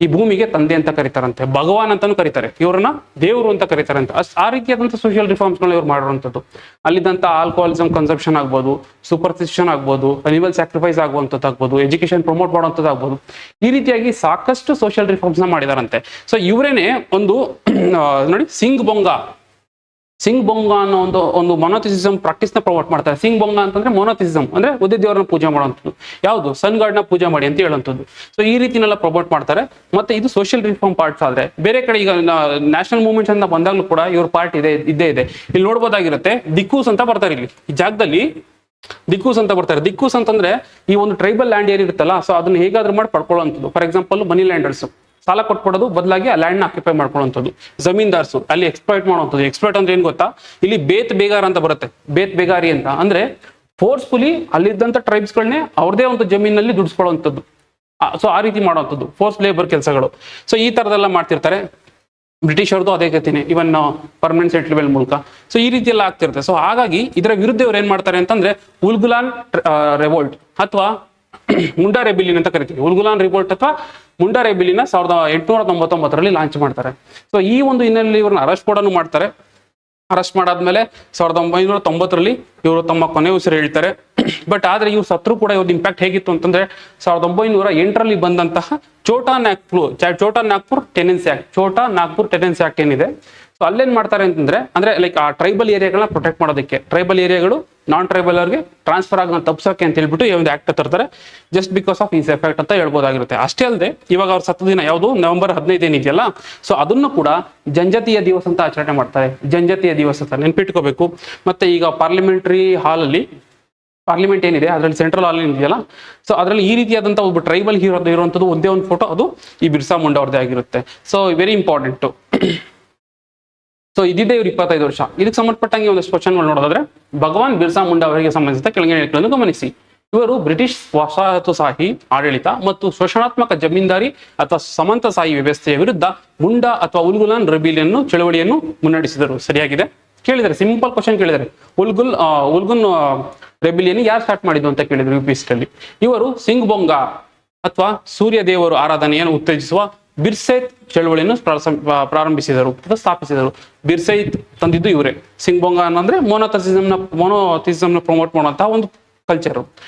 Speaker 1: ಈ ಭೂಮಿಗೆ ತಂದೆ ಅಂತ ಕರೀತಾರಂತೆ, ಭಗವಾನ್ ಅಂತಾನು ಕರೀತಾರೆ, ಇವ್ರನ್ನ ದೇವರು ಅಂತ ಕರೀತಾರಂತೆ. ಆ ರೀತಿಯಾದಂಥ ಸೋಷಿಯಲ್ ರಿಫಾರ್ಮ್ಸ್ಗಳನ್ನ ಇವ್ರು ಮಾಡಿರುವಂಥದ್ದು. ಅಲ್ಲಿದ್ದಂಥ ಆಲ್ಕೋಹಾಲಿಸಮ್ ಕನ್ಸಂಪ್ಷನ್ ಆಗ್ಬೋದು, ಸೂಪರ್ಸ್ಟಿಷನ್ ಆಗ್ಬೋದು, ಅನಿಮಲ್ ಸ್ಯಾಕ್ರಿಫೈಸ್ ಆಗುವಂಥದ್ದು ಆಗ್ಬೋದು, ಎಜುಕೇಶನ್ ಪ್ರಮೋಟ್ ಮಾಡುವಂಥದ್ದು ಆಗ್ಬೋದು, ಈ ರೀತಿಯಾಗಿ ಸಾಕಷ್ಟು ಸೋಷಿಯಲ್ ರಿಫಾರ್ಮ್ಸ್ ನ ಮಾಡಿದಾರಂತೆ. ಸೊ ಇವರೇನೆ ಒಂದು ನೋಡಿ ಸಿಂಗ್ ಬೊಂಗಾ ಅನ್ನೋ ಒಂದು ಮೊನೋಥಿಸಿಸಮ್ ಪ್ರಾಕ್ಟೀಸ್ ನ ಪ್ರಮೋಟ್ ಮಾಡ್ತಾರೆ. ಸಿಂಗ್ ಬೊಂಗಾ ಅಂತಂದ್ರೆ ಮೊನೋಥಿಸಿಸಮ್ ಅಂದ್ರೆ ಒಂದೇ ದೇವರನ್ನ ಪೂಜೆ ಮಾಡುವಂಥದ್ದು, ಯಾವುದು ಸನ್ ಗಾಡ್ ನ ಪೂಜೆ ಮಾಡಿ ಅಂತ ಹೇಳುವಂಥದ್ದು. ಸೊ ಈ ರೀತಿನೆಲ್ಲ ಪ್ರಮೋಟ್ ಮಾಡ್ತಾರೆ. ಮತ್ತೆ ಇದು ಸೋಷಿಯಲ್ ರಿಫಾರ್ಮ್ ಪಾರ್ಟ್ಸ್. ಆದ್ರೆ ಬೇರೆ ಕಡೆ ಈಗ ನ್ಯಾಷನಲ್ ಮೂವ್ಮೆಂಟ್ಸ್ ಅಂತ ಬಂದಾಗ್ಲೂ ಕೂಡ ಇವ್ರ ಪಾರ್ಟ್ ಇದ್ದೇ ಇದೆ. ಇಲ್ಲಿ ನೋಡ್ಬೋದಾಗಿರುತ್ತೆ, ದಿಕ್ಕೂಸ್ ಅಂತ ಬರ್ತಾರೆ. ಇಲ್ಲಿ ಈ ಜಾಗದಲ್ಲಿ ದಿಕ್ಕೂಸ್ ಅಂತ ಬರ್ತಾರೆ. ದಿಕ್ಕೂಸ್ ಅಂತಂದ್ರೆ ಈ ಒಂದು ಟ್ರೈಬಲ್ ಲ್ಯಾಂಡ್ ಏನಿರುತ್ತಲ್ಲ, ಸೊ ಅದನ್ನ ಹೇಗಾದ್ರೂ ಮಾಡಿ ಪಡ್ಕೊಳ್ಳುವಂಥದ್ದು. ಫಾರ್ ಎಕ್ಸಾಂಪಲ್ ಮನಿ ಲ್ಯಾಂಡರ್ಸ್ ಸಾಲ ಕೊಟ್ಬಿಡೋದು, ಬದಲಾಗಿ ಆ ಲ್ಯಾಂಡ್ ನ ಆಕ್ಯುಪೈ ಮಾಡ್ಕೊಳ್ಳುವಂಥದ್ದು. ಜಮೀನ್ದಾರ್ಸು ಅಲ್ಲಿ ಎಕ್ಸ್ಪ್ಲಾಯ್ಟ್ ಮಾಡುವಂಥದ್ದು. ಎಕ್ಸ್ಪ್ಲಾಯ್ಟ್ ಅಂದ್ರೆ ಏನ್ ಗೊತ್ತಾ, ಇಲ್ಲಿ ಬೇತ್ ಬೇಗಾರ್ ಅಂತ ಬರುತ್ತೆ. ಬೇತ್ ಬೇಗಾರಿ ಅಂತ ಅಂದ್ರೆ ಫೋರ್ಸ್ಫುಲಿ ಅಲ್ಲಿದ್ದಂಥ ಟ್ರೈಬ್ಸ್ಗಳನ್ನೇ ಅವ್ರದೇ ಒಂದು ಜಮೀನಲ್ಲಿ ದುಡಿಸ್ಕೊಳ್ಳುವಂಥದ್ದು. ಸೊ ಆ ರೀತಿ ಮಾಡುವಂಥದ್ದು ಫೋರ್ಸ್ ಲೇಬರ್ ಕೆಲಸಗಳು. ಸೊ ಈ ತರದೆಲ್ಲ ಮಾಡ್ತಿರ್ತಾರೆ. ಬ್ರಿಟಿಷ್ ಅವ್ರದ್ದು ಅದೇ ಗತಿನೇ, ಇವನ್ ಪರ್ಮನೆಂಟ್ ಸೆಟ್ಲ್ಮೆಂಟ್ ಮೂಲಕ. ಸೊ ಈ ರೀತಿ ಎಲ್ಲ ಆಗ್ತಿರುತ್ತೆ. ಸೊ ಹಾಗಾಗಿ ಇದರ ವಿರುದ್ಧ ಇವ್ರು ಏನ್ ಮಾಡ್ತಾರೆ ಅಂತಂದ್ರೆ ಉಲ್ಗುಲಾನ್ ರೆವೋಲ್ಟ್ ಅಥವಾ ಮುಂಡಾ ರೆಬಿಲಿಯನ್ ಅಂತ ಕರಿತೀವಿ. ಉಲ್ಗುಲಾನ್ ರಿವೋಲ್ಟ್ ಅಥವಾ ಮುಂಡಾ ರೆಬಿಲಿಯನ್ 1899ರಲ್ಲಿ ಲಾಂಚ್ ಮಾಡ್ತಾರೆ. ಸೊ ಈ ಒಂದು ಹಿನ್ನೆಲೆಯಲ್ಲಿ ಇವ್ರನ್ನ ಅರೆಸ್ಟ್ ಕೂಡ ಮಾಡ್ತಾರೆ. ಅರೆಸ್ಟ್ ಮಾಡಾದ್ಮೇಲೆ 1990ರಲ್ಲಿ ಇವರು ತಮ್ಮ ಕೊನೆ ಉಸಿರು ಹೇಳ್ತಾರೆ. ಬಟ್ ಆದ್ರೆ ಇವ್ರು ಸತ್ರು ಕೂಡ ಇವ್ರದ್ದು ಇಂಪ್ಯಾಕ್ಟ್ ಹೇಗಿತ್ತು ಅಂತಂದ್ರೆ 1908ರಲ್ಲಿ ಬಂದಂತಹ ಛೋಟಾ ನಾಗ್ಪುರ್ ಟೆನೆನ್ಸಿ ಆಕ್ಟ್ ಏನಿದೆ, ಸೊ ಅಲ್ಲೇನ್ ಮಾಡ್ತಾರೆ ಅಂತಂದ್ರೆ ಲೈಕ್ ಆ ಟ್ರೈಬಲ್ ಏರಿಯಾಗಳನ್ನ ಪ್ರೊಟೆಕ್ಟ್ ಮಾಡೋದಕ್ಕೆ, ಟ್ರೈಬಲ್ ಏರಿಯಾಗಳು ನಾನ್ ಟ್ರೈಬಲ್ ಅವ್ರಿಗೆ ಟ್ರಾನ್ಸ್ಫರ್ ಆಗೋದನ್ನ ತಪ್ಸೋಕೆ ಅಂತ ಹೇಳ್ಬಿಟ್ಟು ಈ ಒಂದು ಆಕ್ಟ್ ತರ್ತಾರೆ. Just because of is effect ಅಂತ ಹೇಳ್ಬೋದಾಗಿರುತ್ತೆ. ಅಷ್ಟೇ ಅಲ್ಲದೆ ಇವಾಗ ಅವ್ರ ಸತ್ತ ದಿನ ಯಾವುದು ನವೆಂಬರ್ 15 ಏನಿದೆಯಲ್ಲ, ಸೊ ಅದನ್ನು ಕೂಡ ಜನಜಾತಿಯ ದಿವಸ ಅಂತ ಆಚರಣೆ ಮಾಡ್ತಾರೆ. ಜನಜಾತಿಯ ದಿವಸ ಅಂತ ನೆನ್ಪಿಟ್ಕೋಬೇಕು. ಮತ್ತೆ ಈಗ ಪಾರ್ಲಿಮೆಂಟರಿ ಹಾಲಲ್ಲಿ ಪಾರ್ಲಿಮೆಂಟ್ ಏನಿದೆ ಅದರಲ್ಲಿ ಸೆಂಟ್ರಲ್ ಹಾಲ್ ಇದೆಯಲ್ಲ, ಸೊ ಅದರಲ್ಲಿ ಈ ರೀತಿಯಾದಂತಹ ಒಬ್ಬ ಟ್ರೈಬಲ್ ಹೀರೋ ಇರುವಂತದ್ದು ಒಂದೇ ಒಂದು ಫೋಟೋ, ಅದು ಈ ಬಿರ್ಸಾ ಮುಂಡಾ ಅವ್ರದ್ದೇ ಆಗಿರುತ್ತೆ. So very important. ಸೊ ಇದಿದೆ ಇವ್ರು 25 ವರ್ಷ. ಇದಕ್ಕೆ ಸಂಬಂಧಪಟ್ಟಂಗೆ ಒಂದಷ್ಟು ಕ್ವಶನ್ಗಳು ನೋಡೋದಾದ್ರೆ, ಭಗವಾನ್ ಬಿರ್ಸಾ ಮುಂಡಾ ಅವರಿಗೆ ಸಂಬಂಧಿಸಿದ ಕೆಳಗಿನ ಹೇಳಿಕೆಗಳನ್ನು ಗಮನಿಸಿ. ಇವರು ಬ್ರಿಟಿಷ್ ವಸಾಹತುಶಾಹಿ ಆಡಳಿತ ಮತ್ತು ಶೋಷಣಾತ್ಮಕ ಜಮೀನ್ದಾರಿ ಅಥವಾ ಸಮಂತಶಾಹಿ ವ್ಯವಸ್ಥೆಯ ವಿರುದ್ಧ ಮುಂಡಾ ಅಥವಾ ಉಲ್ಗುಲಾನ್ ರೆಬಿಲಿಯನ್ ಚಳವಳಿಯನ್ನು ಮುನ್ನಡೆಸಿದರು. ಸರಿಯಾಗಿದೆ. ಕೇಳಿದರೆ ಸಿಂಪಲ್ ಕ್ವಶನ್ ಕೇಳಿದರೆ, ಉಲ್ಗುನ್ ರೆಬಿಲಿಯನ್ ಯಾರು ಸ್ಟಾರ್ಟ್ ಮಾಡಿದ್ದು ಅಂತ ಕೇಳಿದ್ರು UPSC ಅಲ್ಲಿ. ಇವರು ಸಿಂಗ್ಬೊಂಗಾ ಅಥವಾ ಸೂರ್ಯ ದೇವರು ಆರಾಧನೆಯನ್ನು ಉತ್ತೇಜಿಸುವ ಬಿರ್ಸೈತ್ ಚಳವಳಿಯನ್ನು ಪ್ರಾರಂಭಿಸಿದರು ಅಥವಾ ಸ್ಥಾಪಿಸಿದರು. ಬಿರ್ಸೈತ್ ತಂದಿದ್ದು ಇವರೇ. ಸಿಂಗ್ಬೊಂಗಾ ಅಂದ್ರೆ ಮೊನೋಥಿಸಮ್ನ ಪ್ರಮೋಟ್ ಮಾಡುವಂತಹ ಒಂದು ಕಲ್ಚರ್.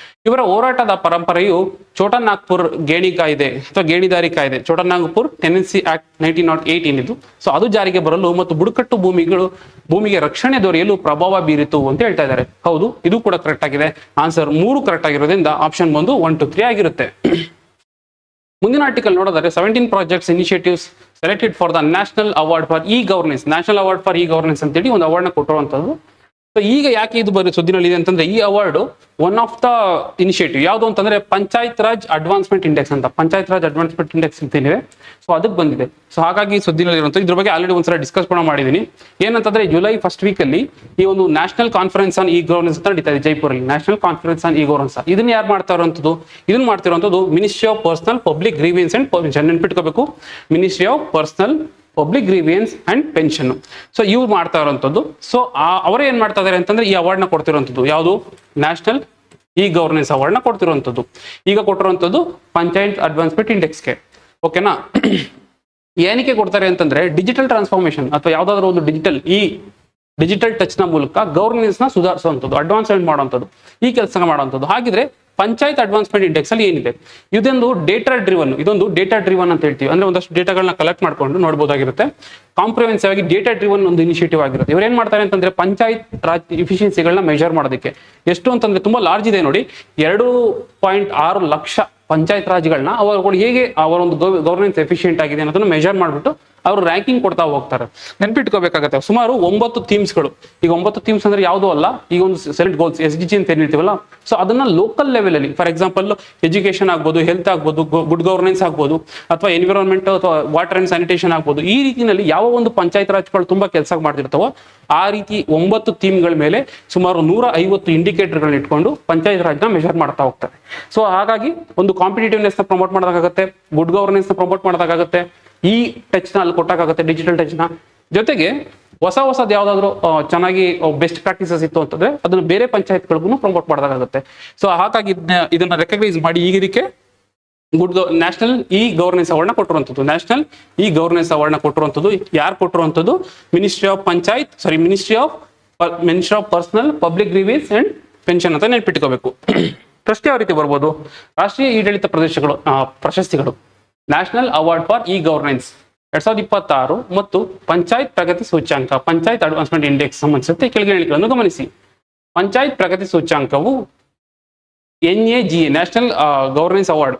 Speaker 1: ಇವರ ಹೋರಾಟದ ಪರಂಪರೆಯು ಛೋಟಾ ನಾಗ್ಪುರ್ ಗೇಣಿ ಕಾಯ್ದೆ ಅಥವಾ ಗೇಣಿದಾರಿ ಕಾಯ್ದೆ, ಛೋಟಾ ನಾಗ್ಪುರ್ ಟೆನೆನ್ಸಿ ಆಕ್ಟ್ 1908 ಏನಿದ್ದು, ಸೊ ಅದು ಜಾರಿಗೆ ಬರಲು ಮತ್ತು ಬುಡಕಟ್ಟು ಭೂಮಿಗೆ ರಕ್ಷಣೆ ದೊರೆಯಲು ಪ್ರಭಾವ ಬೀರಿತು ಅಂತ ಹೇಳ್ತಾ ಇದ್ದಾರೆ. ಹೌದು, ಇದು ಕೂಡ ಕರೆಕ್ಟ್ ಆಗಿದೆ. ಆನ್ಸರ್ 3 ಕರೆಕ್ಟ್ ಆಗಿರೋದ್ರಿಂದ ಆಪ್ಷನ್ ಬಂದು 1, 2, 3 ಆಗಿರುತ್ತೆ. ಮುಂದಿನ ಆರ್ಟಿಕಲ್ ನೋಡೋದಾದ್ರೆ 17 projects initiatives selected for the national award for e governance. National award for e governance ಅಂತೇಳಿ ಒಂದು ಅವಾರ್ಡ್ನ ಕೊಟ್ಟಿರುವಂಥದ್ದು. ಸೊ ಈಗ ಯಾಕೆ ಇದು ಸುದ್ದಿನಲ್ಲಿದೆ ಅಂತಂದ್ರೆ, ಈ award one of the initiative ಯಾವುದು ಅಂತಂದ್ರೆ ಪಂಚಾಯತ್ ರಾಜ್ ಅಡ್ವಾನ್ಸ್ಮೆಂಟ್ ಇಂಡೆಕ್ಸ್ ಅಂತ. ಪಂಚಾಯತ್ ರಾಜ್ ಅಡ್ವಾನ್ಸ್ಮೆಂಟ್ ಇಂಡೆಕ್ಸ್ ಅಂತ ಏನಿದೆ, ಸೊ ಅದಕ್ಕೆ ಬಂದಿದೆ. ಸೊ ಹಾಗಾಗಿ ಸುದ್ದಿನಲ್ಲಿರುವಂಥ ಇದ್ರ ಬಗ್ಗೆ ಆಲ್ರೆಡಿ ಒಂದ್ಸಲ ಡಿಸ್ಕಸ್ ಕೂಡ ಮಾಡಿದ್ದೀನಿ. ಏನಂತಂದ್ರೆ ಜುಲೈ ಫಸ್ಟ್ ವೀಕ್ ಅಲ್ಲಿ ಈ ಒಂದು national conference on e governance ಅಂತ ನಡೀತಾ ಇದೆ ಜೈಪುರಲ್ಲಿ. National conference on e governance ಇದನ್ನ ಯಾರು ಮಾಡ್ತಾ ಇರುವಂಥದ್ದು? ಇದನ್ನ ಮಾಡ್ತಿರುವಂಥದ್ದು ministry of personnel public grievances and pension. ನೆನ್ಪಿಟ್ಕೋಬೇಕು, ministry of personnel public grievances and pension. So ಇವ್ರು ಮಾಡ್ತಾ ಇರುವಂಥದ್ದು. ಸೊ ಅವರೇ ಏನ್ ಮಾಡ್ತಾ ಇದಾರೆ ಅಂತಂದ್ರೆ ಈ ಅವಾರ್ಡ್ ನ ಕೊಡ್ತಿರುವಂಥದ್ದು ಯಾವುದು? ನ್ಯಾಷನಲ್ ಇ ಗವರ್ನೆನ್ಸ್ ಅವಾರ್ಡ್ ನ ಕೊಡ್ತಿರುವಂಥದ್ದು. ಈಗ ಕೊಟ್ಟಿರುವಂಥದ್ದು ಪಂಚಾಯತ್ ಅಡ್ವಾನ್ಸ್ಮೆಂಟ್ ಇಂಡೆಕ್ಸ್ಗೆ. ಓಕೆನಾ? ಏನಕ್ಕೆ ಕೊಡ್ತಾರೆ ಅಂತಂದ್ರೆ ಡಿಜಿಟಲ್ ಟ್ರಾನ್ಸ್ಫಾರ್ಮೇಶನ್ ಅಥವಾ ಯಾವ್ದಾದ್ರು ಒಂದು ಡಿಜಿಟಲ್ ಟಚ್ ನ ಮೂಲಕ ಗವರ್ನೆನ್ಸ್ ನ ಸುಧಾರಿಸುವಂಥದ್ದು, ಅಡ್ವಾನ್ಸ್ಮೆಂಟ್ ಮಾಡುವಂಥದ್ದು, ಈ ಕೆಲಸ ಮಾಡುವಂಥದ್ದು. ಹಾಗಿದ್ರೆ ಪಂಚಾಯತ್ ಅಡ್ವಾನ್ಸ್ಮೆಂಟ್ ಇಂಡೆಕ್ಸ್ ಅಲ್ಲಿ ಏನಿದೆ, ಇದೊಂದು ಡೇಟಾ ಡ್ರಿವನ್ ಅಂತ ಹೇಳ್ತೀವಿ. ಅಂದ್ರೆ ಒಂದಷ್ಟು ಡೇಟಾಗಳನ್ನ ಕಲೆಕ್ಟ್ ಮಾಡ್ಕೊಂಡು ನೋಡಬಹುದಾಗಿರುತ್ತೆ. ಕಾಂಪ್ರಿಹೆನ್ಸಿವ್ ಆಗಿ ಡೇಟಾ ಡ್ರಿವನ್ ಒಂದು ಇನಿಷಿಯೇಟಿವ್ ಆಗಿರುತ್ತೆ. ಇವ್ರು ಏನ್ ಮಾಡ್ತಾರೆ ಅಂತಂದ್ರೆ ಪಂಚಾಯತ್ ರಾಜ್ ಇಫಿಷಿಯನ್ಸಿಗಳನ್ನ ಮೆಜರ್ ಮಾಡೋದಕ್ಕೆ. ಎಷ್ಟು ಅಂತಂದ್ರೆ ತುಂಬಾ ಲಾರ್ಜ್ ಇದೆ ನೋಡಿ, 2.6 ಲಕ್ಷ ಪಂಚಾಯತ್ ರಾಜ್ಗಳನ್ನ ಅವರುಗಳು ಹೇಗೆ ಅವರ ಒಂದು ಗವರ್ನೆನ್ಸ್ ಎಫಿಷಿಯೆಂಟ್ ಆಗಿದೆ ಅನ್ನೋದನ್ನ ಮೆಜರ್ ಮಾಡ್ಬಿಟ್ಟು ಅವರು ರ್ಯಾಂಕಿಂಗ್ ಕೊಡ್ತಾ ಹೋಗ್ತಾರೆ. ನೆನ್ಪಿಟ್ಕೋಬೇಕಾಗತ್ತೆ, ಸುಮಾರು 9 ಥೀಮ್ಸ್ಗಳು. ಈಗ 9 ಥೀಮ್ಸ್ ಅಂದ್ರೆ ಯಾವುದೂ ಅಲ್ಲ, ಈಗ ಒಂದು ಸೆಲೆಕ್ಟ್ ಗೋಲ್ಸ್ SDG ಅಂತ ಏನ್ ಹೇಳ್ತೀವಲ್ಲ, ಸೊ ಅದನ್ನ ಲೋಕಲ್ ಲೆವೆಲ್ ಅಲ್ಲಿ, ಫಾರ್ ಎಕ್ಸಾಂಪಲ್ ಎಜುಕೇಶನ್ ಆಗ್ಬೋದು, ಹೆಲ್ತ್ ಆಗ್ಬೋದು, ಗುಡ್ ಗವರ್ನೆನ್ಸ್ ಆಗ್ಬೋದು, ಅಥವಾ ಎನ್ವಿರಾನ್ಮೆಂಟ್ ಅಥವಾ ವಾಟರ್ ಅಂಡ್ ಸ್ಯಾನಿಟೇಷನ್ ಆಗ್ಬೋದು. ಈ ರೀತಿಯಲ್ಲಿ ಯಾವ ಒಂದು ಪಂಚಾಯತ್ ರಾಜ್ಗಳು ತುಂಬಾ ಕೆಲಸ ಮಾಡ್ತಿರ್ತಾವೋ ಆ ರೀತಿ 9 ಥೀಮ್ಗಳ ಮೇಲೆ ಸುಮಾರು 150 ಇಂಡಿಕೇಟರ್ಗಳನ್ನ ಇಟ್ಕೊಂಡು ಪಂಚಾಯತ್ ರಾಜ್ನ ಮೆಜರ್ ಮಾಡ್ತಾ ಹೋಗ್ತಾರೆ. ಸೊ ಹಾಗಾಗಿ ಒಂದು ಕಾಂಪಿಟೇಟಿವ್ನೆಸ್ ನ ಪ್ರಮೋಟ್ ಮಾಡೋದಾಗುತ್ತೆ, ಗುಡ್ ಗವರ್ನೆನ್ಸ್ ನ ಪ್ರಮೋಟ್ ಮಾಡೋದಾಗುತ್ತೆ, ಈ ಟಚ್ ನ ಅಲ್ಲಿ ಕೊಟ್ಟಾಗುತ್ತೆ, ಡಿಜಿಟಲ್ ಟಚ್ ನ ಜೊತೆಗೆ ಹೊಸದು ಯಾವ್ದಾದ್ರು ಚೆನ್ನಾಗಿ ಬೆಸ್ಟ್ ಪ್ರಾಕ್ಟೀಸಸ್ ಇತ್ತು ಅಂತಂದ್ರೆ ಅದನ್ನ ಬೇರೆ ಪಂಚಾಯತ್ಗಳಿಗೂ ಪ್ರಮೋಟ್ ಮಾಡೋದಾಗುತ್ತೆ. ಸೊ ಹಾಗಾಗಿ ಇದನ್ನ ರೆಕಗ್ನೈಸ್ ಮಾಡಿ ಈಗ ಇದಕ್ಕೆ ನ್ಯಾಷನಲ್ ಇ ಗವರ್ನೆನ್ಸ್ ಅವಾರ್ಡ್ ನ ಕೊಟ್ಟಿರುವಂಥದ್ದು. ನ್ಯಾಷನಲ್ ಇ ಗವರ್ನೆನ್ಸ್ ಅವಾರ್ಡ್ ನ ಕೊಟ್ಟಿರುವಂಥದ್ದು ಯಾರು ಕೊಟ್ಟಿರುವಂಥದ್ದು? Ministry of personnel public grievances and pension ಅಂತ ನೆನ್ಪಿಟ್ಕೋಬೇಕು. ಪ್ರಶ್ನೆ ಯಾವ ರೀತಿ ಬರ್ಬೋದು? ರಾಷ್ಟ್ರೀಯ ಆಡಳಿತ ಪ್ರಶಸ್ತಿಗಳು, national award for e governance 2026 ಮತ್ತು ಪಂಚಾಯತ್ ಪ್ರಗತಿ ಸೂಚ್ಯಾಂಕ, ಪಂಚಾಯತ್ ಅಡ್ವಾನ್ಸ್ಮೆಂಟ್ ಇಂಡೆಕ್ಸ್ ಸಂಬಂಧಿಸಿದಂತೆ ಕೆಳಗಿನ ಹೇಳಿಕೆಗಳನ್ನು ಗಮನಿಸಿ. ಪಂಚಾಯತ್ ಪ್ರಗತಿ ಸೂಚ್ಯಾಂಕವು NAGA national governance award,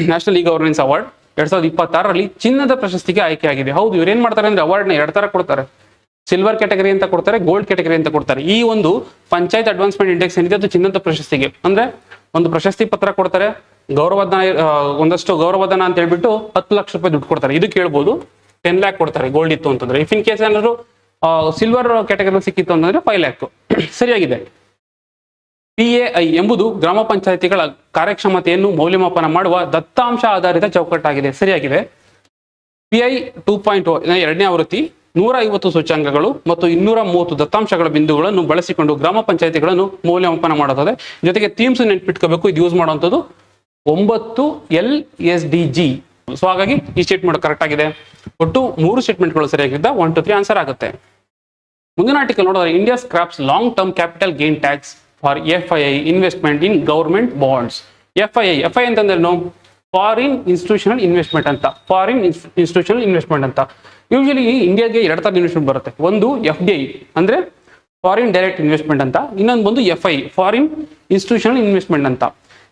Speaker 1: national e governance award 2026ರಲ್ಲಿ ಚಿನ್ನದ ಪ್ರಶಸ್ತಿಗೆ ಆಯ್ಕೆಯಾಗಿದೆ. ಹೌದು, ಇವ್ರು ಏನ್ ಮಾಡ್ತಾರೆ ಅಂದ್ರೆ ಅವಾರ್ಡ್ನ 2 ತರ ಕೊಡ್ತಾರೆ. ಸಿಲ್ವರ್ ಕ್ಯಾಟಗರಿ ಅಂತ ಕೊಡ್ತಾರೆ, ಗೋಲ್ಡ್ ಕ್ಯಾಟಗರಿ ಅಂತ ಕೊಡ್ತಾರೆ. ಈ ಒಂದು ಪಂಚಾಯತ್ ಅಡ್ವಾನ್ಸ್ಮೆಂಟ್ ಇಂಡೆಕ್ಸ್ ಏನಿದೆ ಅದು ಚಿನ್ನದ ಪ್ರಶಸ್ತಿಗೆ, ಅಂದ್ರೆ ಒಂದು ಪ್ರಶಸ್ತಿ ಪತ್ರ ಕೊಡ್ತಾರೆ, ಒಂದಷ್ಟು ಗೌರವಧನ ಅಂತ ಹೇಳ್ಬಿಟ್ಟು 10 ಲಕ್ಷ ರೂಪಾಯಿ ದುಡ್ಡು ಕೊಡ್ತಾರೆ. ಇದು ಕೇಳ್ಬೋದು, 10 lakh ಕೊಡ್ತಾರೆ ಗೋಲ್ಡ್ ಇತ್ತು ಅಂತಂದ್ರೆ. ಇಫ್ ಇನ್ ಕೇಸ್ ಏನಾದ್ರು ಸಿಲ್ವರ್ ಕ್ಯಾಟಗರಿ ಸಿಕ್ಕಿತ್ತು ಅಂತಂದ್ರೆ 5 lakh. ಸರಿಯಾಗಿದೆ. PAI ಎಂಬುದು ಗ್ರಾಮ ಪಂಚಾಯತಿಗಳ ಕಾರ್ಯಕ್ಷಮತೆಯನ್ನು ಮೌಲ್ಯಮಾಪನ ಮಾಡುವ ದತ್ತಾಂಶ ಆಧಾರಿತ ಚೌಕಟ್ಟಾಗಿದೆ. ಸರಿಯಾಗಿದೆ. PI 2.0 2ನೇ ಆವೃತ್ತಿ 150 ಸೂಚ್ಯಂಕಗಳು ಮತ್ತು 230 ದತ್ತಾಂಶಗಳ ಬಿಂದುಗಳನ್ನು ಬಳಸಿಕೊಂಡು ಗ್ರಾಮ ಪಂಚಾಯತಿಗಳನ್ನು ಮೌಲ್ಯಮಾಪನ ಮಾಡುತ್ತದೆ. ಜೊತೆಗೆ ಥೀಮ್ಸ್ ನೆನ್ಪಿಟ್ಕೋಬೇಕು, ಇದು ಯೂಸ್ ಮಾಡುವಂಥದ್ದು 9 LSDG. ಸೊ ಹಾಗಾಗಿ ಈ ಸ್ಟೇಟ್ಮೆಂಟ್ ಕರೆಕ್ಟ್ ಆಗಿದೆ. ಒಟ್ಟು 3 ಸ್ಟೇಟ್ಮೆಂಟ್ಗಳು ಸರಿಯಾಗಿದ್ದ 1 2 3 ಆನ್ಸರ್ ಆಗುತ್ತೆ. ಮುಂದಿನ ಆರ್ಟಿಕಲ್ ನೋಡಿದ್ರೆ India scraps long term capital gain tax for FII investment in government bonds. FII ಅಂತಂದ್ರೆ ಫಾರಿನ್ ಇನ್ಸ್ಟಿಟ್ಯೂಷನಲ್ ಇನ್ವೆಸ್ಟ್ಮೆಂಟ್ ಅಂತ. ಫಾರಿನ್ ಇನ್ಸ್ಟಿಟ್ಯೂಷನಲ್ ಇನ್ವೆಸ್ಟ್ಮೆಂಟ್ ಅಂತ ಯೂಶಲಿ ಇಂಡಿಯಾಗೆ 2 ಥರದ ಇನ್ವೆಸ್ಟ್ಮೆಂಟ್ ಬರುತ್ತೆ. ಒಂದು FDI ಅಂದ್ರೆ ಫಾರಿನ್ ಡೈರೆಕ್ಟ್ ಇನ್ವೆಸ್ಟ್ಮೆಂಟ್ ಅಂತ, ಇನ್ನೊಂದು ಬಂದು FII ಫಾರಿನ್ ಇನ್ಸ್ಟಿಟ್ಯೂಷನಲ್ ಇನ್ವೆಸ್ಟ್ಮೆಂಟ್ ಅಂತ.